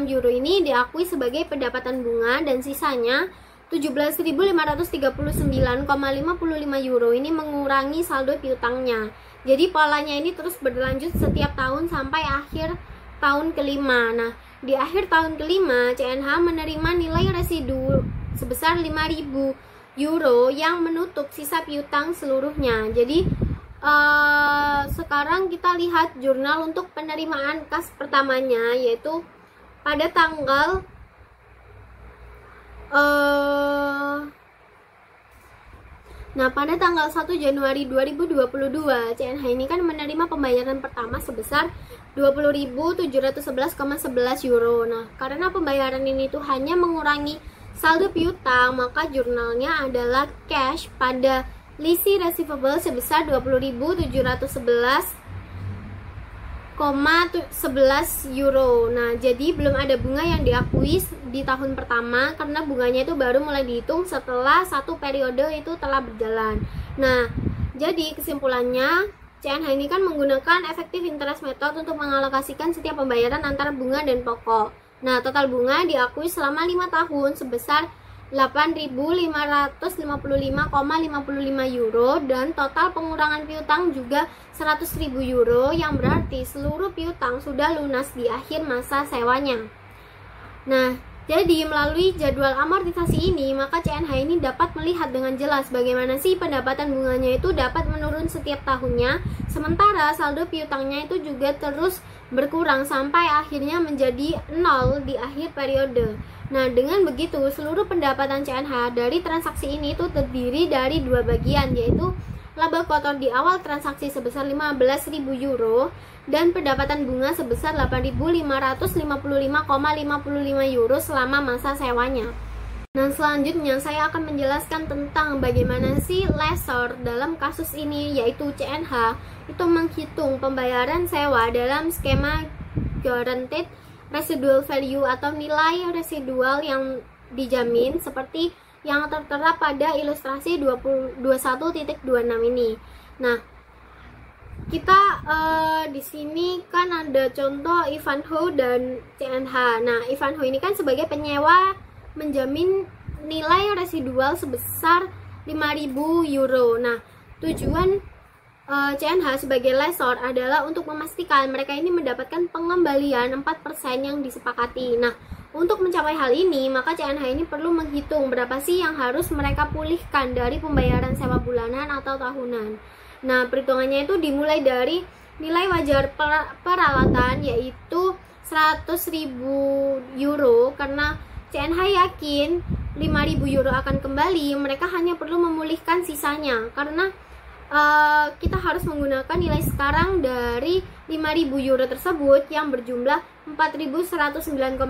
euro ini diakui sebagai pendapatan bunga, dan sisanya 17.539,55 euro ini mengurangi saldo piutangnya. Jadi polanya ini terus berlanjut setiap tahun sampai akhir tahun kelima. Nah, di akhir tahun kelima CNH menerima nilai residu sebesar 5.000 euro yang menutup sisa piutang seluruhnya. Jadi sekarang kita lihat jurnal untuk penerimaan kas pertamanya, yaitu pada tanggal pada tanggal 1 Januari 2022 CNH ini kan menerima pembayaran pertama sebesar 20.711,11 euro. Nah, karena pembayaran ini tuh hanya mengurangi saldo piutang, maka jurnalnya adalah cash pada lease receivable sebesar 20.711,11 euro. Nah, jadi belum ada bunga yang diakui di tahun pertama karena bunganya itu baru mulai dihitung setelah satu periode itu telah berjalan. Nah, jadi kesimpulannya CNH ini kan menggunakan effective interest method untuk mengalokasikan setiap pembayaran antara bunga dan pokok. Nah, total bunga diakui selama 5 tahun sebesar 8.555,55 euro, dan total pengurangan piutang juga 100.000 euro, yang berarti seluruh piutang sudah lunas di akhir masa sewanya. Nah, jadi melalui jadwal amortisasi ini, maka CNH ini dapat melihat dengan jelas bagaimana sih pendapatan bunganya itu dapat menurun setiap tahunnya, sementara saldo piutangnya itu juga terus berkurang sampai akhirnya menjadi 0 di akhir periode. Nah, dengan begitu seluruh pendapatan CNH dari transaksi ini itu terdiri dari dua bagian, yaitu laba kotor di awal transaksi sebesar 15.000 euro dan pendapatan bunga sebesar 8.555,55 euro selama masa sewanya. Nah, selanjutnya saya akan menjelaskan tentang bagaimana si lessor dalam kasus ini, yaitu CNH itu menghitung pembayaran sewa dalam skema guaranteed residual value atau nilai residual yang dijamin seperti yang tertera pada ilustrasi 21.26 ini. Nah, kita di sini kan ada contoh Ivanhoe dan CNH. Nah, Ivanhoe ini kan sebagai penyewa menjamin nilai residual sebesar 5.000 euro. Nah, tujuan CNH sebagai lessor adalah untuk memastikan mereka ini mendapatkan pengembalian 4% yang disepakati. Nah, untuk mencapai hal ini, maka CNH ini perlu menghitung berapa sih yang harus mereka pulihkan dari pembayaran sewa bulanan atau tahunan. Nah, perhitungannya itu dimulai dari nilai wajar peralatan, yaitu 100.000 euro, karena CNH yakin 5.000 euro akan kembali, mereka hanya perlu memulihkan sisanya karena kita harus menggunakan nilai sekarang dari 5.000 euro tersebut yang berjumlah 4.109,65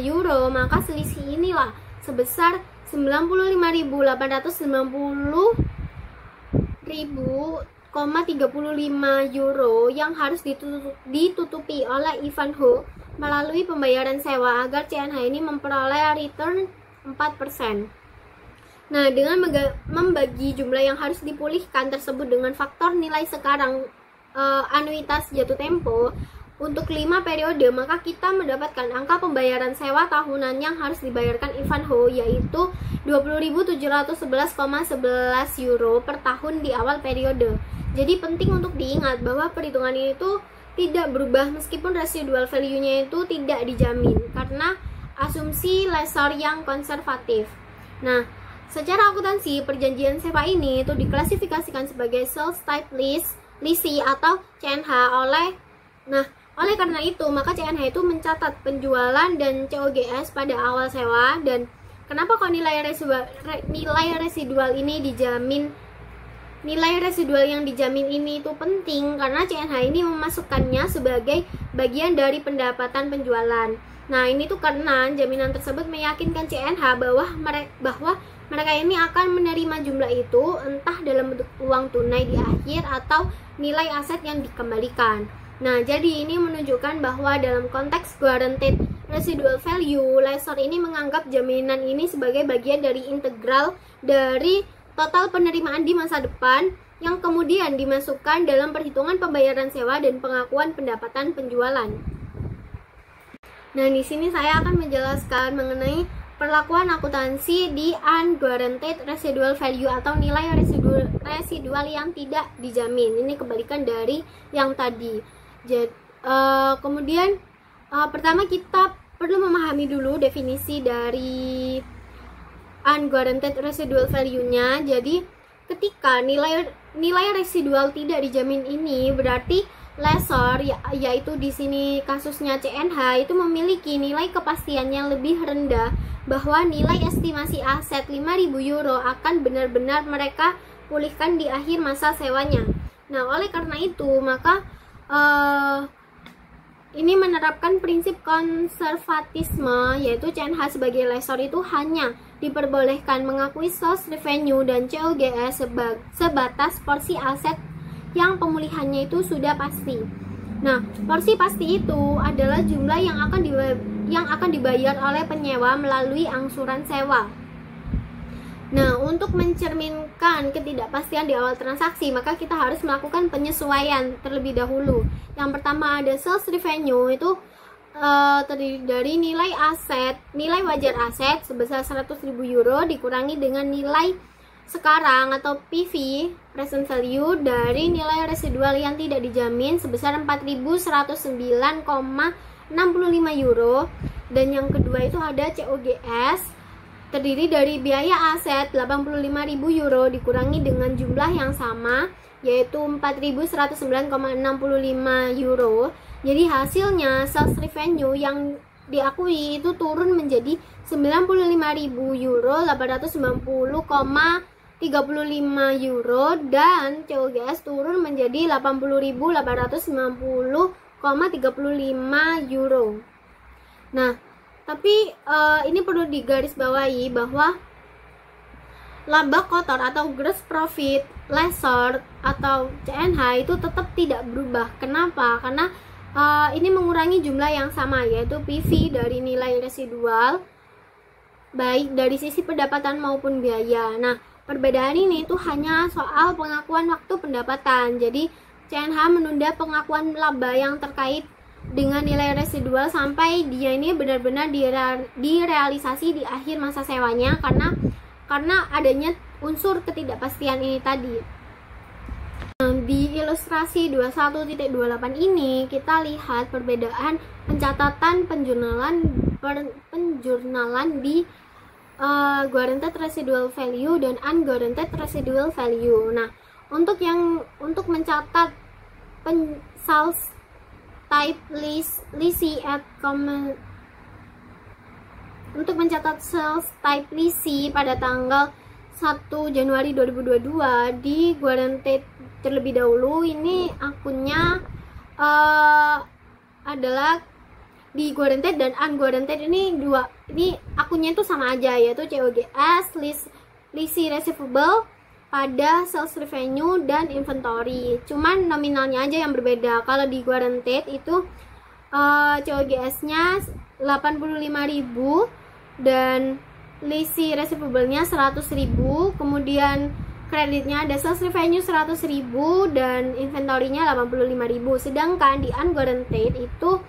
euro, maka selisih inilah sebesar 95.890,35 euro yang harus ditutupi oleh Ivanhoe melalui pembayaran sewa agar CNH ini memperoleh return 4%. Nah, dengan membagi jumlah yang harus dipulihkan tersebut dengan faktor nilai sekarang anuitas jatuh tempo untuk 5 periode, maka kita mendapatkan angka pembayaran sewa tahunan yang harus dibayarkan Ivanhoe yaitu 20.711,11 euro per tahun di awal periode. Jadi penting untuk diingat bahwa perhitungan ini itu tidak berubah meskipun residual value-nya itu tidak dijamin karena asumsi lessor yang konservatif. Nah, secara akuntansi, perjanjian sewa ini itu diklasifikasikan sebagai sales type lease atau CNH oleh karena itu, maka CNH itu mencatat penjualan dan COGS pada awal sewa. Dan kenapa kok nilai residual ini dijamin? Nilai residual yang dijamin ini itu penting karena CNH ini memasukkannya sebagai bagian dari pendapatan penjualan. Nah, ini tuh karena jaminan tersebut meyakinkan CNH bahwa mereka ini akan menerima jumlah itu entah dalam bentuk uang tunai di akhir atau nilai aset yang dikembalikan. Nah, jadi ini menunjukkan bahwa dalam konteks guaranteed residual value, lessor ini menganggap jaminan ini sebagai bagian dari integral dari total penerimaan di masa depan yang kemudian dimasukkan dalam perhitungan pembayaran sewa dan pengakuan pendapatan penjualan. Nah, di sini saya akan menjelaskan mengenai perlakuan akuntansi di unguaranteed residual value atau nilai residual yang tidak dijamin. Ini kebalikan dari yang tadi. Jadi, kemudian pertama kita perlu memahami dulu definisi dari unguaranteed residual value-nya. Jadi, ketika nilai residual tidak dijamin ini berarti lessor yaitu di sini kasusnya CNH itu memiliki nilai kepastian yang lebih rendah bahwa nilai estimasi aset 5.000 euro akan benar-benar mereka pulihkan di akhir masa sewanya. Nah, oleh karena itu maka ini menerapkan prinsip konservatisme, yaitu CNH sebagai lessor itu hanya diperbolehkan mengakui sales revenue dan COGS sebatas porsi aset yang pemulihannya itu sudah pasti. Nah, porsi pasti itu adalah jumlah yang akan dibayar oleh penyewa melalui angsuran sewa. Nah, untuk mencerminkan ketidakpastian di awal transaksi, maka kita harus melakukan penyesuaian terlebih dahulu. Yang pertama ada sales revenue, itu terdiri dari nilai wajar aset sebesar 100.000 euro dikurangi dengan nilai sekarang atau PV present value dari nilai residual yang tidak dijamin sebesar 4.109,65 euro. Dan yang kedua itu ada COGS, terdiri dari biaya aset 85.000 euro dikurangi dengan jumlah yang sama yaitu 4.109,65 euro. Jadi hasilnya sales revenue yang diakui itu turun menjadi 95.000 euro 890,35 euro dan COGS turun menjadi 80.890,35 euro. Nah, tapi ini perlu digarisbawahi bahwa laba kotor atau gross profit lessor atau CNH itu tetap tidak berubah. Kenapa? Karena ini mengurangi jumlah yang sama yaitu PV dari nilai residual baik dari sisi pendapatan maupun biaya. Nah, perbedaan ini itu hanya soal pengakuan waktu pendapatan. Jadi CNH menunda pengakuan laba yang terkait dengan nilai residual sampai dia ini benar-benar direalisasi di akhir masa sewanya karena adanya unsur ketidakpastian ini tadi. Di ilustrasi 21.28 ini kita lihat perbedaan pencatatan penjurnalan di guaranteed residual value dan unguaranteed residual value. Nah, untuk mencatat sales type lease at untuk mencatat sales type leasing pada tanggal 1 Januari 2022 di guaranteed terlebih dahulu. Ini akunnya adalah di guaranteed dan unguaranteed, ini akunnya itu sama aja, yaitu COGS, leasing receivable pada sales revenue dan inventory, cuman nominalnya aja yang berbeda. Kalau di guaranteed itu COGS-nya 85.000 dan leasing receivable-nya 100.000, kemudian kreditnya ada sales revenue 100.000 dan inventory-nya 85.000. Sedangkan di unguaranteed itu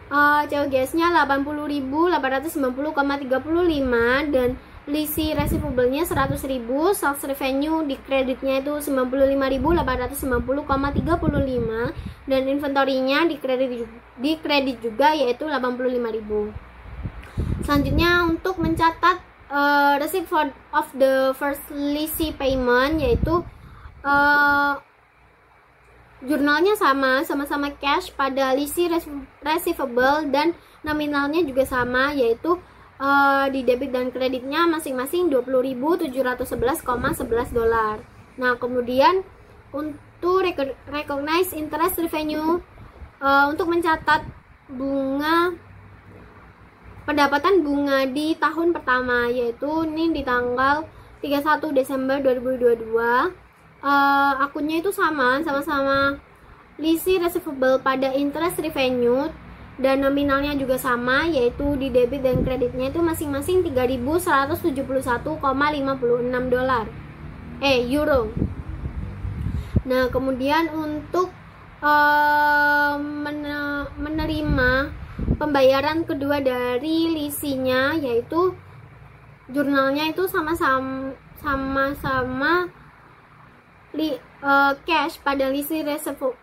COGS-nya 80.890,35 dan leasing receivable-nya 100.000, sales revenue di kreditnya itu 95.890,35 dan inventory-nya di kredit juga yaitu 85.000. Selanjutnya untuk mencatat receipt of the first leasing payment, yaitu jurnalnya sama-sama cash pada leasing receivable dan nominalnya juga sama, yaitu di debit dan kreditnya masing-masing 20.711,11 dolar. Nah, kemudian untuk recognize interest revenue, untuk mencatat pendapatan bunga di tahun pertama, yaitu ini di tanggal 31 Desember 2022. Akunnya itu sama-sama leasing receivable pada interest revenue dan nominalnya juga sama, yaitu di debit dan kreditnya itu masing-masing 3.171,56 dolar euro. Nah, kemudian untuk menerima pembayaran kedua dari leasingnya, yaitu jurnalnya itu sama-sama cash pada leasing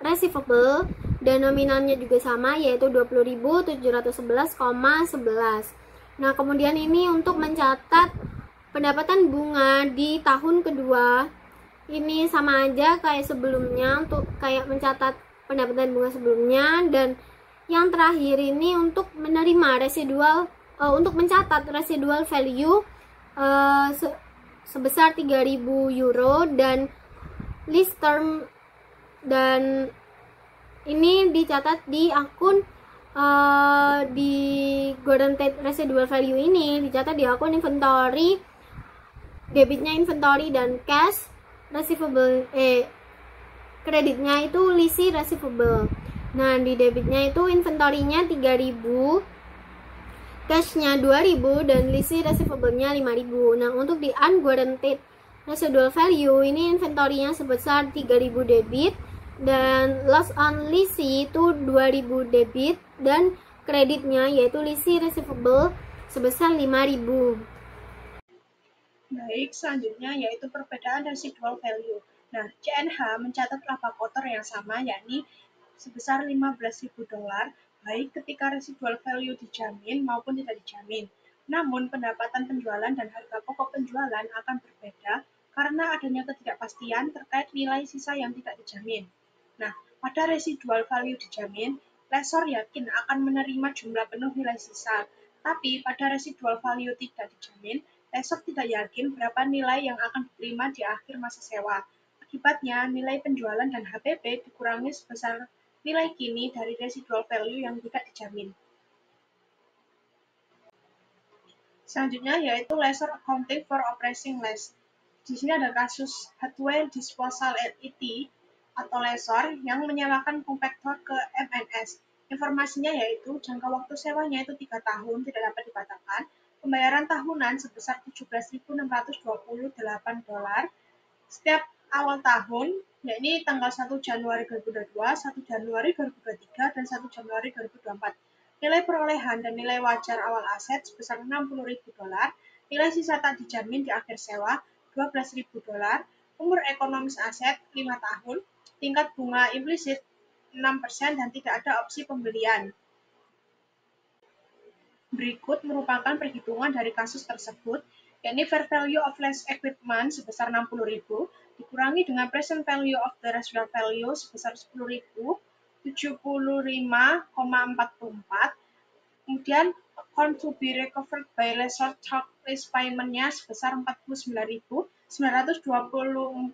receivable dan nominalnya juga sama, yaitu 20.711,11. Nah, kemudian ini untuk mencatat pendapatan bunga di tahun kedua, ini sama aja kayak sebelumnya, untuk kayak mencatat pendapatan bunga sebelumnya. Dan yang terakhir ini untuk menerima residual, untuk mencatat residual value sebesar 3.000 euro dan lease term, dan ini dicatat di akun di guaranteed residual value ini dicatat di akun inventory, debitnya inventory dan cash receivable, kreditnya itu leasing receivable. Nah, di debitnya itu inventory-nya 3.000, cashnya 2.000 dan leasing receivable-nya 5.000. Nah, untuk di unguaranteed residual value ini inventory-nya sebesar 3.000 debit dan loss on leasing itu 2.000 debit dan kreditnya yaitu leasing receivable sebesar 5.000. Baik, selanjutnya yaitu perbedaan residual value. Nah, CNH mencatat laba kotor yang sama, yakni sebesar 15.000 dolar, baik ketika residual value dijamin maupun tidak dijamin. Namun, pendapatan penjualan dan harga pokok penjualan akan berbeda karena adanya ketidakpastian terkait nilai sisa yang tidak dijamin. Nah, pada residual value dijamin, lessor yakin akan menerima jumlah penuh nilai sisa. Tapi pada residual value tidak dijamin, lessor tidak yakin berapa nilai yang akan diterima di akhir masa sewa. Akibatnya, nilai penjualan dan HPP dikurangi sebesar nilai kini dari residual value yang tidak dijamin. Selanjutnya yaitu lessor accounting for operating lease. Di sini ada kasus Hathaway Disposal LLC atau lessor yang menyewakan kompaktor ke MNS. Informasinya yaitu jangka waktu sewanya itu 3 tahun, tidak dapat dibatalkan. Pembayaran tahunan sebesar 17.628 dolar setiap awal tahun, yakni tanggal 1 Januari 2022, 1 Januari 2023, dan 1 Januari 2024. Nilai perolehan dan nilai wajar awal aset sebesar 60.000 dolar, nilai sisa tak dijamin di akhir sewa 12.000 dolar, umur ekonomis aset 5 tahun, tingkat bunga implisit 6% dan tidak ada opsi pembelian. Berikut merupakan perhitungan dari kasus tersebut, yakni fair value of lease equipment sebesar 60.000, dikurangi dengan present value of the residual value sebesar 10.000, 75,44, kemudian Horn to be recovered by lessor tax lease payment-nya sebesar 49.924,56.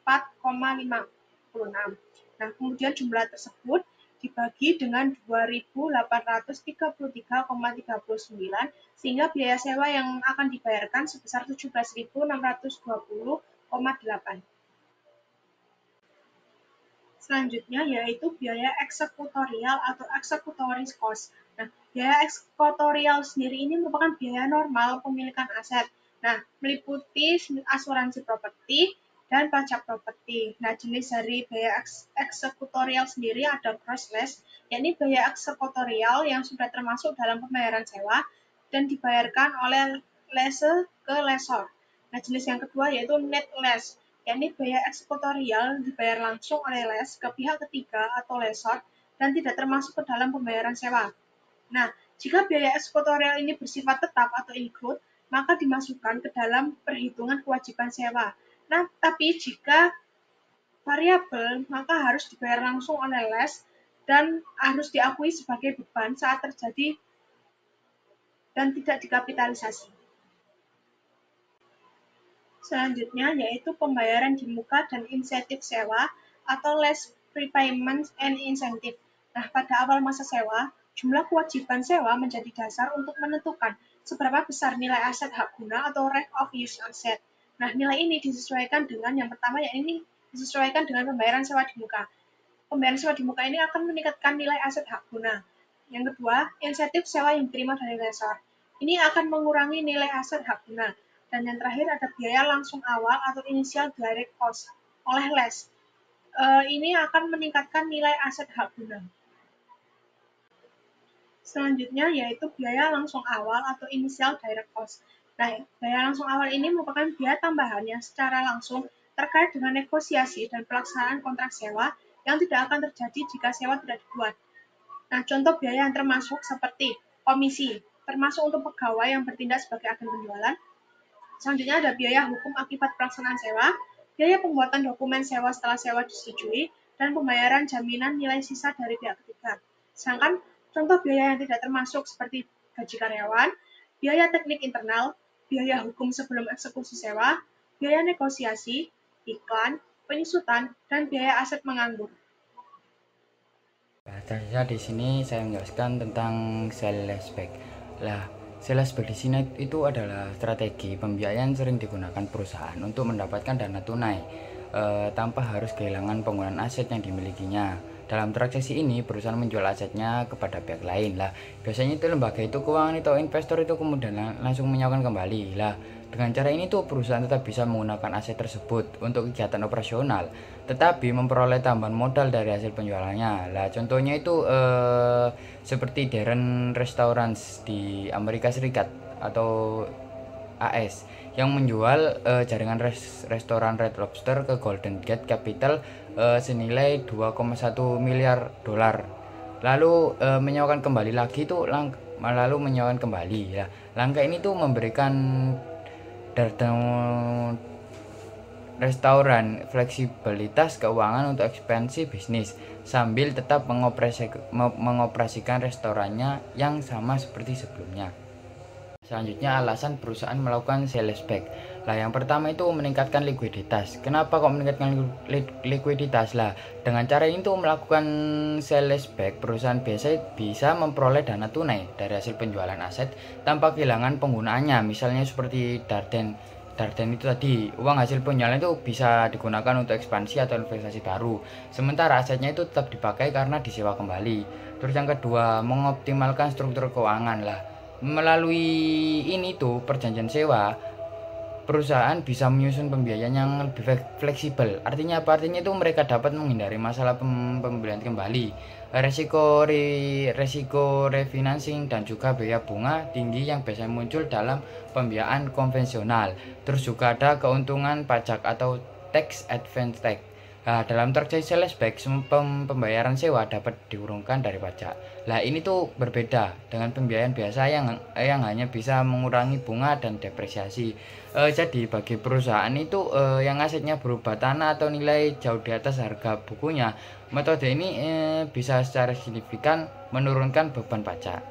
Nah, kemudian jumlah tersebut dibagi dengan 2.833,39 sehingga biaya sewa yang akan dibayarkan sebesar 17.620,8. Selanjutnya yaitu biaya eksekutorial atau executory cost. Nah, biaya eksekutorial sendiri ini merupakan biaya normal pemilikan aset. Nah, meliputi asuransi properti dan pajak properti. Nah, jenis dari biaya eksekutorial sendiri ada crossless, yakni biaya eksekutorial yang sudah termasuk dalam pembayaran sewa dan dibayarkan oleh lessor ke lessor. Nah, jenis yang kedua yaitu netless, yakni biaya eksekutorial dibayar langsung oleh les ke pihak ketiga atau lessor dan tidak termasuk ke dalam pembayaran sewa. Nah, jika biaya eksekutorial ini bersifat tetap atau include, maka dimasukkan ke dalam perhitungan kewajiban sewa. Nah, tapi jika variabel, maka harus dibayar langsung oleh les dan harus diakui sebagai beban saat terjadi dan tidak dikapitalisasi. Selanjutnya yaitu pembayaran di muka dan insentif sewa atau lease prepayment and incentive. Nah, pada awal masa sewa, jumlah kewajiban sewa menjadi dasar untuk menentukan seberapa besar nilai aset hak guna atau right of use asset. Nah, nilai ini disesuaikan dengan yang pertama yakni disesuaikan dengan pembayaran sewa di muka. Pembayaran sewa di muka ini akan meningkatkan nilai aset hak guna. Yang kedua, insentif sewa yang diterima dari lessor. Ini akan mengurangi nilai aset hak guna. Dan yang terakhir ada biaya langsung awal atau initial direct cost oleh les. Ini akan meningkatkan nilai aset hak guna. Selanjutnya yaitu biaya langsung awal atau initial direct cost. Nah, biaya langsung awal ini merupakan biaya tambahan yang secara langsung terkait dengan negosiasi dan pelaksanaan kontrak sewa yang tidak akan terjadi jika sewa tidak dibuat. Nah, contoh biaya yang termasuk seperti komisi, termasuk untuk pegawai yang bertindak sebagai agen penjualan. Selanjutnya ada biaya hukum akibat pelaksanaan sewa, biaya pembuatan dokumen sewa setelah sewa disetujui, dan pembayaran jaminan nilai sisa dari pihak ketiga. Sedangkan contoh biaya yang tidak termasuk seperti gaji karyawan, biaya teknik internal, biaya hukum sebelum eksekusi sewa, biaya negosiasi, iklan, penyusutan, dan biaya aset menganggur. Nah, di sini saya menjelaskan tentang sales back. Sales back di sini itu adalah strategi pembiayaan sering digunakan perusahaan untuk mendapatkan dana tunai tanpa harus kehilangan penggunaan aset yang dimilikinya. Dalam transaksi ini, perusahaan menjual asetnya kepada pihak lain. Biasanya itu lembaga itu keuangan atau investor itu kemudian langsung menyewakan kembali. Dengan cara ini tuh perusahaan tetap bisa menggunakan aset tersebut untuk kegiatan operasional, tetapi memperoleh tambahan modal dari hasil penjualannya. Contohnya itu seperti Darden Restaurants di Amerika Serikat atau AS yang menjual jaringan restoran Red Lobster ke Golden Gate Capital senilai 2,1 miliar dolar. Lalu menyewakan kembali lagi tuh lalu menyewakan kembali. Langkah ini tuh memberikan restoran fleksibilitas keuangan untuk ekspansi bisnis sambil tetap mengoperasikan restorannya yang sama seperti sebelumnya. Selanjutnya alasan perusahaan melakukan sales back. Yang pertama itu meningkatkan likuiditas. Kenapa kok meningkatkan likuiditas? Dengan cara ini tuh melakukan sales back, perusahaan biasa bisa memperoleh dana tunai dari hasil penjualan aset tanpa kehilangan penggunaannya. Misalnya seperti Darden itu tadi, uang hasil penjualan itu bisa digunakan untuk ekspansi atau investasi baru. Sementara asetnya itu tetap dipakai karena disewa kembali. Terus yang kedua, mengoptimalkan struktur keuangan. Melalui ini tuh perjanjian sewa, perusahaan bisa menyusun pembiayaan yang lebih fleksibel. Artinya apa? Artinya itu mereka dapat menghindari masalah pembelian kembali, resiko refinancing, dan juga biaya bunga tinggi yang biasanya muncul dalam pembiayaan konvensional. Terus juga ada keuntungan pajak atau tax advantage. Dalam transaksi sales back, pembayaran sewa dapat diurungkan dari pajak. Ini tuh berbeda dengan pembiayaan biasa yang hanya bisa mengurangi bunga dan depresiasi. Jadi bagi perusahaan itu yang asetnya berupa tanah atau nilai jauh di atas harga bukunya, metode ini bisa secara signifikan menurunkan beban pajak.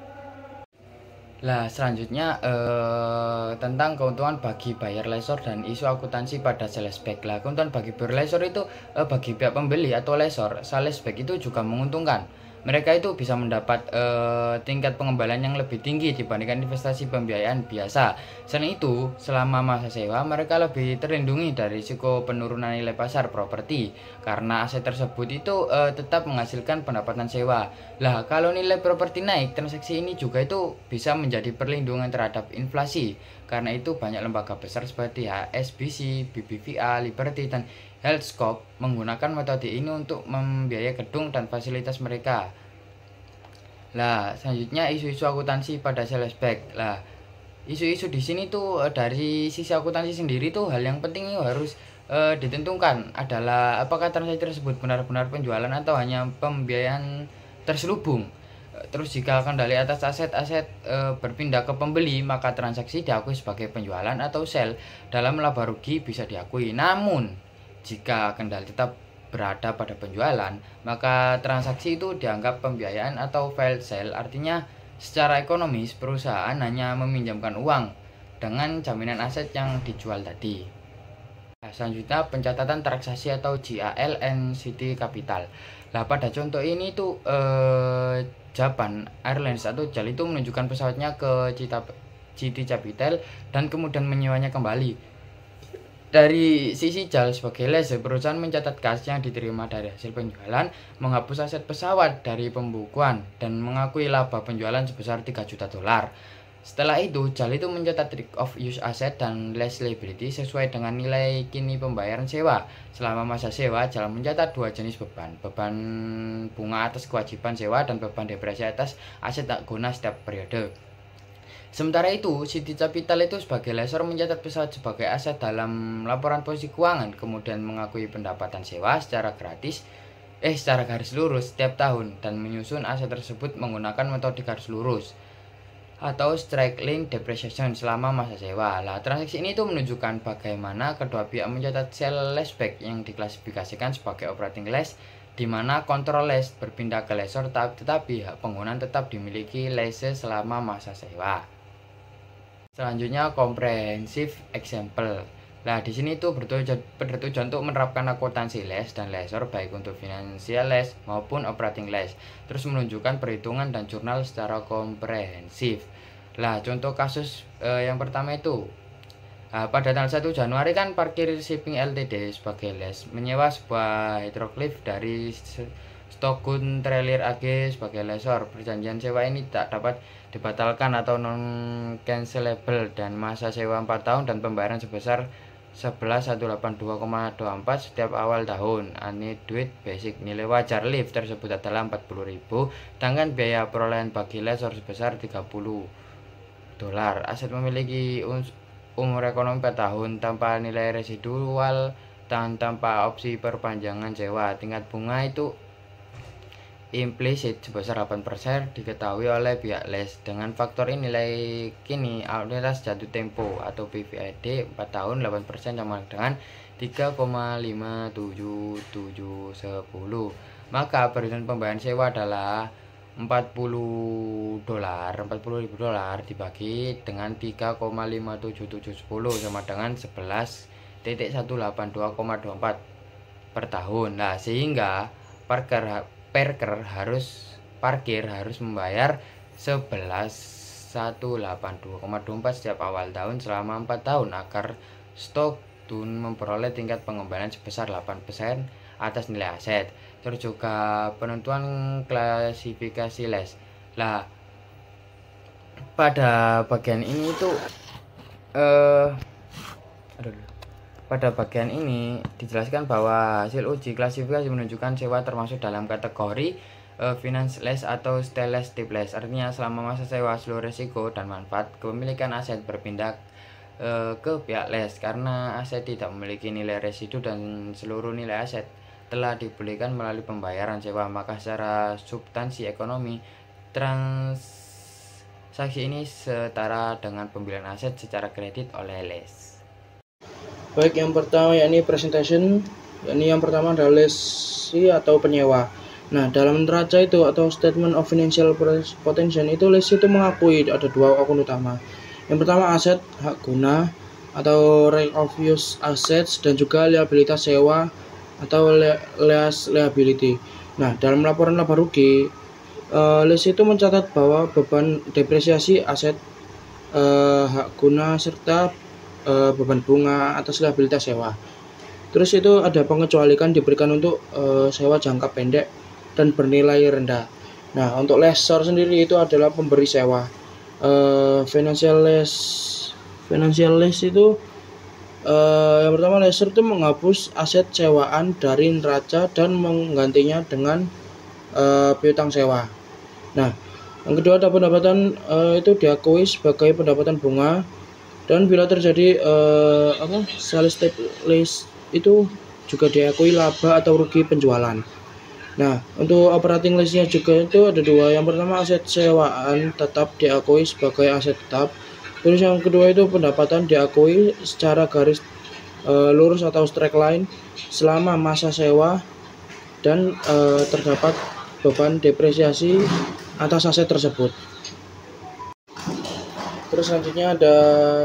Lah selanjutnya tentang keuntungan bagi buyer lessor dan isu akuntansi pada sales back. Lah keuntungan bagi buyer lessor itu bagi pihak pembeli atau lessor, sales back itu juga menguntungkan. Mereka itu bisa mendapat tingkat pengembalian yang lebih tinggi dibandingkan investasi pembiayaan biasa. Selain itu, selama masa sewa mereka lebih terlindungi dari risiko penurunan nilai pasar properti karena aset tersebut itu tetap menghasilkan pendapatan sewa. Lah, kalau nilai properti naik, transaksi ini juga itu bisa menjadi perlindungan terhadap inflasi. Karena itu banyak lembaga besar seperti HSBC, BBVA, Liberty, dan Healthscope menggunakan metode ini untuk membiayai gedung dan fasilitas mereka. Lah, selanjutnya isu-isu akuntansi pada sales back. Lah, isu-isu di sini tuh dari sisi akuntansi sendiri tuh hal yang penting harus ditentukan adalah apakah transaksi tersebut benar-benar penjualan atau hanya pembiayaan terselubung. Terus jika kendali atas aset-aset berpindah ke pembeli, maka transaksi diakui sebagai penjualan atau sell. Dalam laba rugi bisa diakui. Namun jika kendali tetap berada pada penjualan, maka transaksi itu dianggap pembiayaan atau failed sale. Artinya secara ekonomis perusahaan hanya meminjamkan uang dengan jaminan aset yang dijual tadi. Nah, selanjutnya pencatatan transaksi atau JAL NCT Capital. Nah, pada contoh ini tuh Japan Airlines atau JAL itu menunjukkan pesawatnya ke GT Capital dan kemudian menyewanya kembali. Dari sisi JAL sebagai lessor, perusahaan mencatat kas yang diterima dari hasil penjualan, menghapus aset pesawat dari pembukuan, dan mengakui laba penjualan sebesar 3 juta dolar. Setelah itu, JAL itu mencatat right of use asset dan lease liability sesuai dengan nilai kini pembayaran sewa. Selama masa sewa, JAL mencatat 2 jenis beban bunga atas kewajiban sewa dan beban depresiasi atas aset tak guna setiap periode. Sementara itu, City Capital itu sebagai lessor mencatat pesawat sebagai aset dalam laporan posisi keuangan, kemudian mengakui pendapatan sewa secara garis lurus setiap tahun dan menyusun aset tersebut menggunakan metode garis lurus atau straight line depreciation selama masa sewa. Lah, transaksi ini tuh menunjukkan bagaimana kedua pihak mencatat sale leaseback yang diklasifikasikan sebagai operating lease, di mana kontrol lease berpindah ke lessor tetapi hak penggunaan tetap dimiliki lease selama masa sewa. Selanjutnya comprehensive example. Nah, di sini itu bertujuan untuk menerapkan akuntansi lease dan lessor baik untuk financial lease maupun operating lease. Terus menunjukkan perhitungan dan jurnal secara komprehensif. Nah, contoh kasus yang pertama itu pada tanggal 1 Januari kan Parkir Shipping Ltd sebagai lease menyewa sebuah hydrocliff dari Stockgun Trailer AG sebagai lessor. Perjanjian sewa ini tak dapat dibatalkan atau non-cancelable dan masa sewa 4 tahun dan pembayaran sebesar 11.182,24 setiap awal tahun. Duit basic nilai wajar lift tersebut adalah 40.000, sedangkan biaya perolehan bagi lessor sebesar 30 dolar. Aset memiliki umur ekonomi 4 tahun tanpa nilai residual dan tanpa opsi perpanjangan sewa. Tingkat bunga itu implisit sebesar 8% diketahui oleh pihak lease. Dengan faktor ini nilai kini anuitas jatuh tempo atau PVID 4 tahun 8% sama dengan 3,57710. Maka perhitungan pembayaran sewa adalah 40.000 dolar dibagi dengan 3,57710 sama dengan 11.182,24 per tahun. Nah, sehingga parkir harus membayar 11.182,24 setiap awal tahun selama 4 tahun agar Stockgun memperoleh tingkat pengembalian sebesar 8% atas nilai aset. Terus juga penentuan klasifikasi lease. Lah, pada bagian ini itu pada bagian ini dijelaskan bahwa hasil uji klasifikasi menunjukkan sewa termasuk dalam kategori finance lease atau stateless type lease. Artinya selama masa sewa seluruh risiko dan manfaat kepemilikan aset berpindah ke pihak lease karena aset tidak memiliki nilai residu dan seluruh nilai aset telah dipulihkan melalui pembayaran sewa, maka secara substansi ekonomi transaksi ini setara dengan pembelian aset secara kredit oleh lease. Baik, yang pertama yakni presentation, yakni yang pertama adalah lessee atau penyewa. Nah, dalam neraca itu atau Statement of Financial Position itu list itu mengakui ada dua akun utama. Yang pertama aset hak guna atau right of use assets dan juga liabilitas sewa atau lease liability. Nah, dalam laporan laba rugi, list itu mencatat bahwa beban depresiasi aset hak guna serta beban bunga atas liabilitas sewa. Terus itu ada pengecualian diberikan untuk sewa jangka pendek dan bernilai rendah. Nah, untuk lessor sendiri itu adalah pemberi sewa. Financial lease itu yang pertama, lessor itu menghapus aset sewaan dari neraca dan menggantinya dengan piutang sewa. Nah, yang kedua ada pendapatan itu diakui sebagai pendapatan bunga, dan bila terjadi sales type lease itu juga diakui laba atau rugi penjualan. Nah, untuk operating lease-nya juga itu ada dua. Yang pertama aset sewaan tetap diakui sebagai aset tetap. Terus yang kedua itu pendapatan diakui secara garis lurus atau straight line selama masa sewa dan terdapat beban depresiasi atas aset tersebut. Terus selanjutnya ada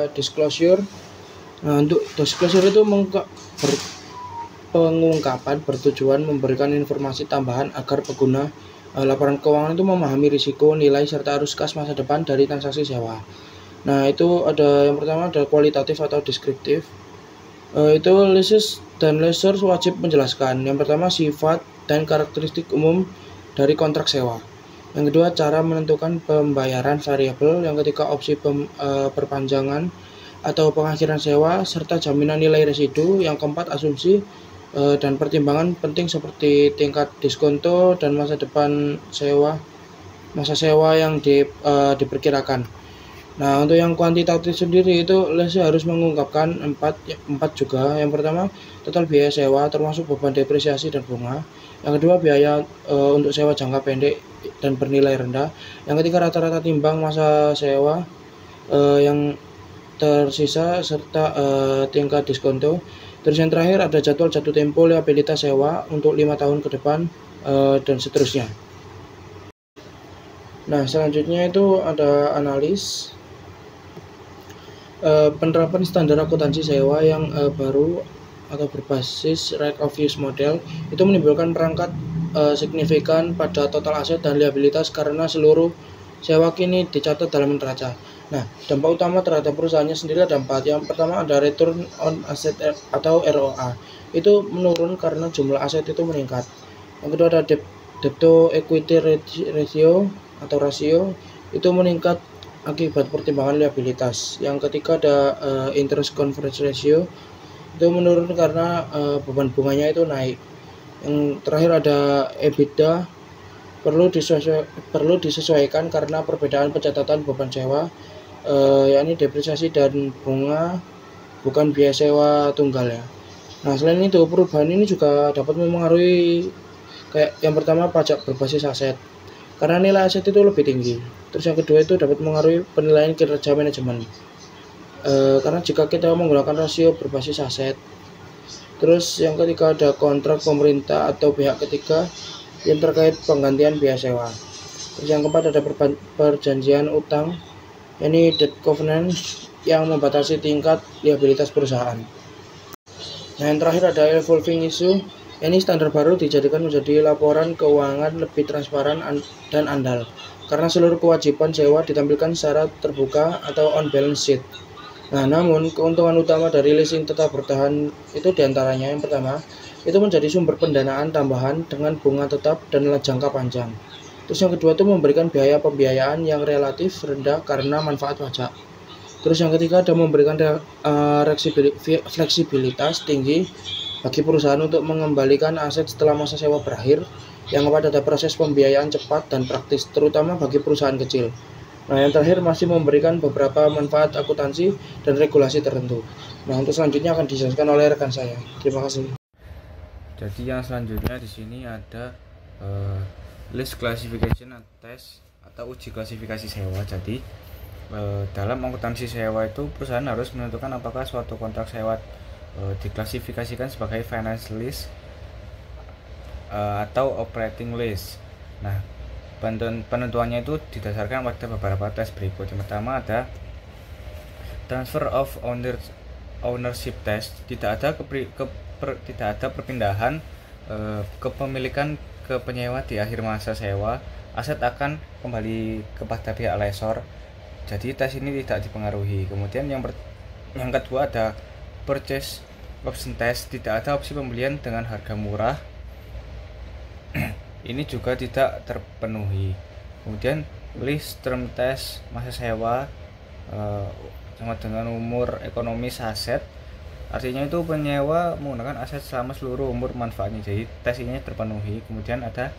disclosure. Nah, untuk disclosure itu pengungkapan bertujuan memberikan informasi tambahan agar pengguna laporan keuangan itu memahami risiko, nilai, serta arus kas masa depan dari transaksi sewa. Nah, itu ada yang pertama ada kualitatif atau deskriptif. Itu leases dan lessor wajib menjelaskan. Yang pertama sifat dan karakteristik umum dari kontrak sewa. Yang kedua cara menentukan pembayaran variabel. Yang ketiga opsi perpanjangan atau pengakhiran sewa serta jaminan nilai residu. Yang keempat asumsi dan pertimbangan penting seperti tingkat diskonto dan masa depan masa sewa yang diperkirakan. Nah, untuk yang kuantitatif sendiri itu lessor harus mengungkapkan empat juga. Yang pertama total biaya sewa termasuk beban depresiasi dan bunga. Yang kedua biaya untuk sewa jangka pendek dan bernilai rendah. Yang ketiga rata-rata timbang masa sewa yang tersisa serta tingkat diskonto. Terus yang terakhir ada jadwal jatuh tempo liabilitas sewa untuk 5 tahun ke depan dan seterusnya. Nah, selanjutnya itu ada analis penerapan standar akuntansi sewa yang baru atau berbasis right of use model itu menimbulkan perangkat signifikan pada total aset dan liabilitas karena seluruh sewa kini dicatat dalam neraca. Nah, dampak utama terhadap perusahaannya sendiri ada 4. Yang pertama ada return on asset atau ROA. Itu menurun karena jumlah aset itu meningkat. Yang kedua ada debt to equity ratio atau rasio itu meningkat akibat pertimbangan liabilitas. Yang ketiga ada interest coverage ratio itu menurun karena beban bunganya itu naik. Yang terakhir ada EBITDA perlu disesuaikan karena perbedaan pencatatan beban sewa yakni depresiasi dan bunga bukan biaya sewa tunggal ya. Nah, selain itu perubahan ini juga dapat mempengaruhi kayak yang pertama pajak berbasis aset karena nilai aset itu lebih tinggi. Terus yang kedua itu dapat mengaruhi penilaian kinerja manajemen karena jika kita menggunakan rasio berbasis aset. Terus yang ketiga ada kontrak pemerintah atau pihak ketiga yang terkait penggantian biaya sewa. Terus yang keempat ada perjanjian utang, ini debt covenant yang membatasi tingkat liabilitas perusahaan. Nah, yang terakhir ada evolving issue. Ini standar baru dijadikan menjadi laporan keuangan lebih transparan dan andal karena seluruh kewajiban sewa ditampilkan secara terbuka atau on balance sheet. Nah, namun keuntungan utama dari leasing tetap bertahan itu diantaranya yang pertama itu menjadi sumber pendanaan tambahan dengan bunga tetap dan jangka panjang. Terus yang kedua itu memberikan biaya pembiayaan yang relatif rendah karena manfaat pajak. Terus yang ketiga ada memberikan fleksibilitas tinggi bagi perusahaan untuk mengembalikan aset setelah masa sewa berakhir. Yang keempat ada proses pembiayaan cepat dan praktis terutama bagi perusahaan kecil. Nah, yang terakhir masih memberikan beberapa manfaat akuntansi dan regulasi tertentu. Nah, untuk selanjutnya akan dijelaskan oleh rekan saya. Terima kasih. Jadi yang selanjutnya di sini ada list classification test atau uji klasifikasi sewa. Jadi dalam akuntansi sewa itu perusahaan harus menentukan apakah suatu kontrak sewa diklasifikasikan sebagai finance lease atau operating lease. Nah, penentuannya itu didasarkan pada beberapa tes berikut. Yang pertama ada transfer of ownership test. Tidak ada perpindahan kepemilikan ke penyewa di akhir masa sewa. Aset akan kembali kepada pihak lessor. Jadi tes ini tidak dipengaruhi. Kemudian yang kedua ada purchase option test. Tidak ada opsi pembelian dengan harga murah. Ini juga tidak terpenuhi. Kemudian lease term test, masa sewa sama dengan umur ekonomis aset. Artinya itu penyewa menggunakan aset selama seluruh umur manfaatnya. Jadi tes ini terpenuhi. Kemudian ada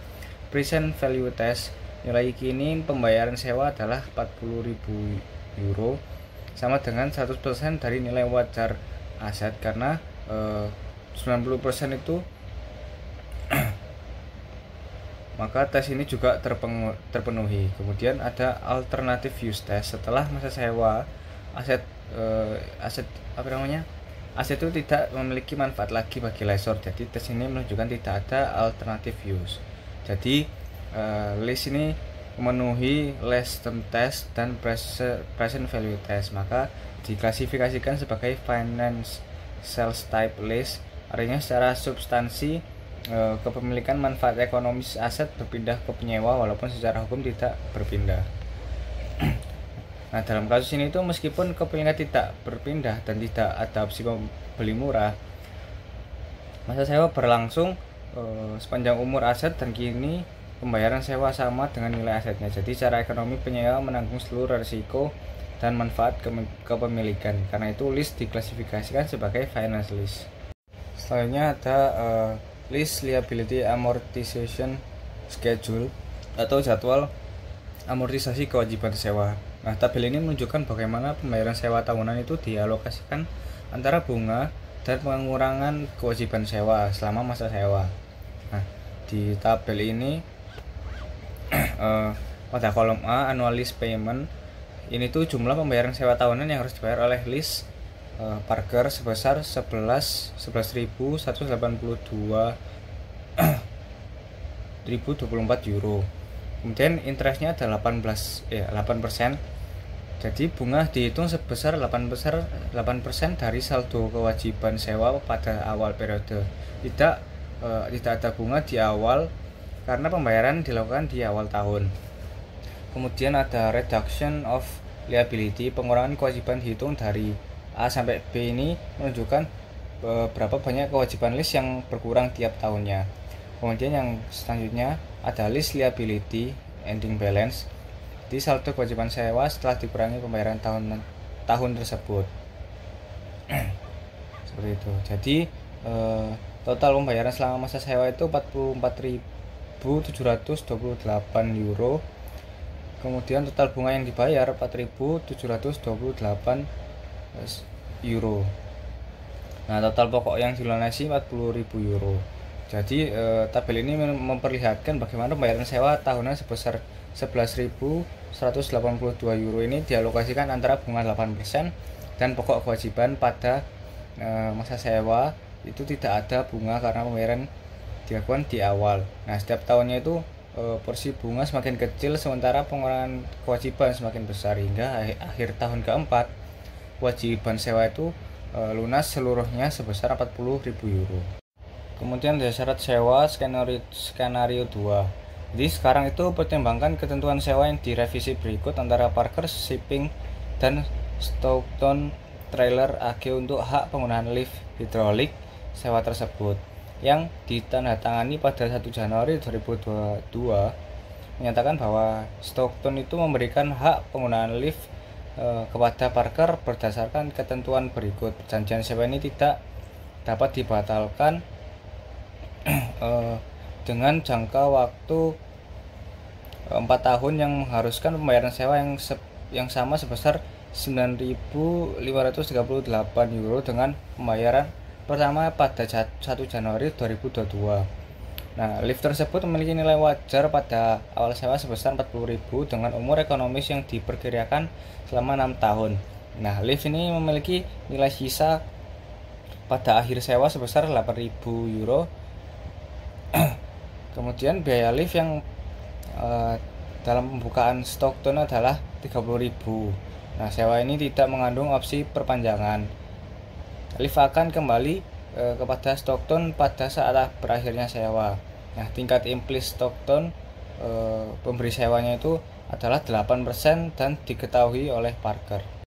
present value test. Nilai kini pembayaran sewa adalah 40.000 euro, sama dengan 100% dari nilai wajar aset, karena 90% itu maka tes ini juga terpenuhi. Kemudian ada alternative use test. Setelah masa sewa aset itu tidak memiliki manfaat lagi bagi lessor. Jadi tes ini menunjukkan tidak ada alternative use. Jadi lease ini memenuhi lease term test dan present value test, maka diklasifikasikan sebagai finance sales type lease. Artinya secara substansi kepemilikan manfaat ekonomis aset berpindah ke penyewa walaupun secara hukum tidak berpindah. Nah, dalam kasus ini itu meskipun kepemilikan tidak berpindah dan tidak ada opsi beli murah, masa sewa berlangsung sepanjang umur aset dan kini pembayaran sewa sama dengan nilai asetnya. Jadi secara ekonomi penyewa menanggung seluruh risiko dan manfaat kepemilikan. Karena itu lease diklasifikasikan sebagai finance lease. Selanjutnya ada lease liability amortization schedule atau jadwal amortisasi kewajiban sewa. Nah, tabel ini menunjukkan bagaimana pembayaran sewa tahunan itu dialokasikan antara bunga dan pengurangan kewajiban sewa selama masa sewa. Nah, di tabel ini pada kolom A annual lease payment, ini tuh jumlah pembayaran sewa tahunan yang harus dibayar oleh lease Parker sebesar 11.182.024 euro. Kemudian interestnya ada 8%. Jadi bunga dihitung sebesar 8% dari saldo kewajiban sewa pada awal periode. Tidak ada bunga di awal karena pembayaran dilakukan di awal tahun. Kemudian ada reduction of liability, pengurangan kewajiban dihitung dari A sampai B. Ini menunjukkan berapa banyak kewajiban lease yang berkurang tiap tahunnya. Kemudian yang selanjutnya ada lease liability ending balance, di saldo kewajiban sewa setelah dikurangi pembayaran tahun tersebut. Seperti itu. Jadi total pembayaran selama masa sewa itu 44.728 euro. Kemudian total bunga yang dibayar 4.728 euro. Nah, total pokok yang dilunasi 40.000 euro. Jadi tabel ini memperlihatkan bagaimana pembayaran sewa tahunan sebesar 11.182 euro ini dialokasikan antara bunga 8% dan pokok kewajiban pada masa sewa itu tidak ada bunga karena pembayaran dilakukan di awal. Nah, setiap tahunnya itu porsi bunga semakin kecil sementara pengurangan kewajiban semakin besar hingga akhir tahun keempat kewajiban sewa itu lunas seluruhnya sebesar 40.000 euro. Kemudian ada syarat sewa skenario 2. Jadi sekarang itu pertimbangkan ketentuan sewa yang direvisi berikut antara Parker Shipping dan Stockton Trailer AG untuk hak penggunaan lift hidrolik sewa tersebut yang ditandatangani pada 1 Januari 2022 menyatakan bahwa Stockton itu memberikan hak penggunaan lift kepada Parker berdasarkan ketentuan berikut. Perjanjian sewa ini tidak dapat dibatalkan dengan jangka waktu 4 tahun yang mengharuskan pembayaran sewa yang sama sebesar 9.538 euro dengan pembayaran pertama pada 1 Januari 2022. Nah, lift tersebut memiliki nilai wajar pada awal sewa sebesar 40.000 dengan umur ekonomis yang diperkirakan selama 6 tahun. Nah, lift ini memiliki nilai sisa pada akhir sewa sebesar 8.000 euro Kemudian biaya lift yang dalam pembukaan Stockton adalah 30.000. Nah, sewa ini tidak mengandung opsi perpanjangan. Lift akan kembali kepada Stockton pada saat berakhirnya sewa. Nah, tingkat implis Stockton pemberi sewanya itu adalah 8% dan diketahui oleh Parker.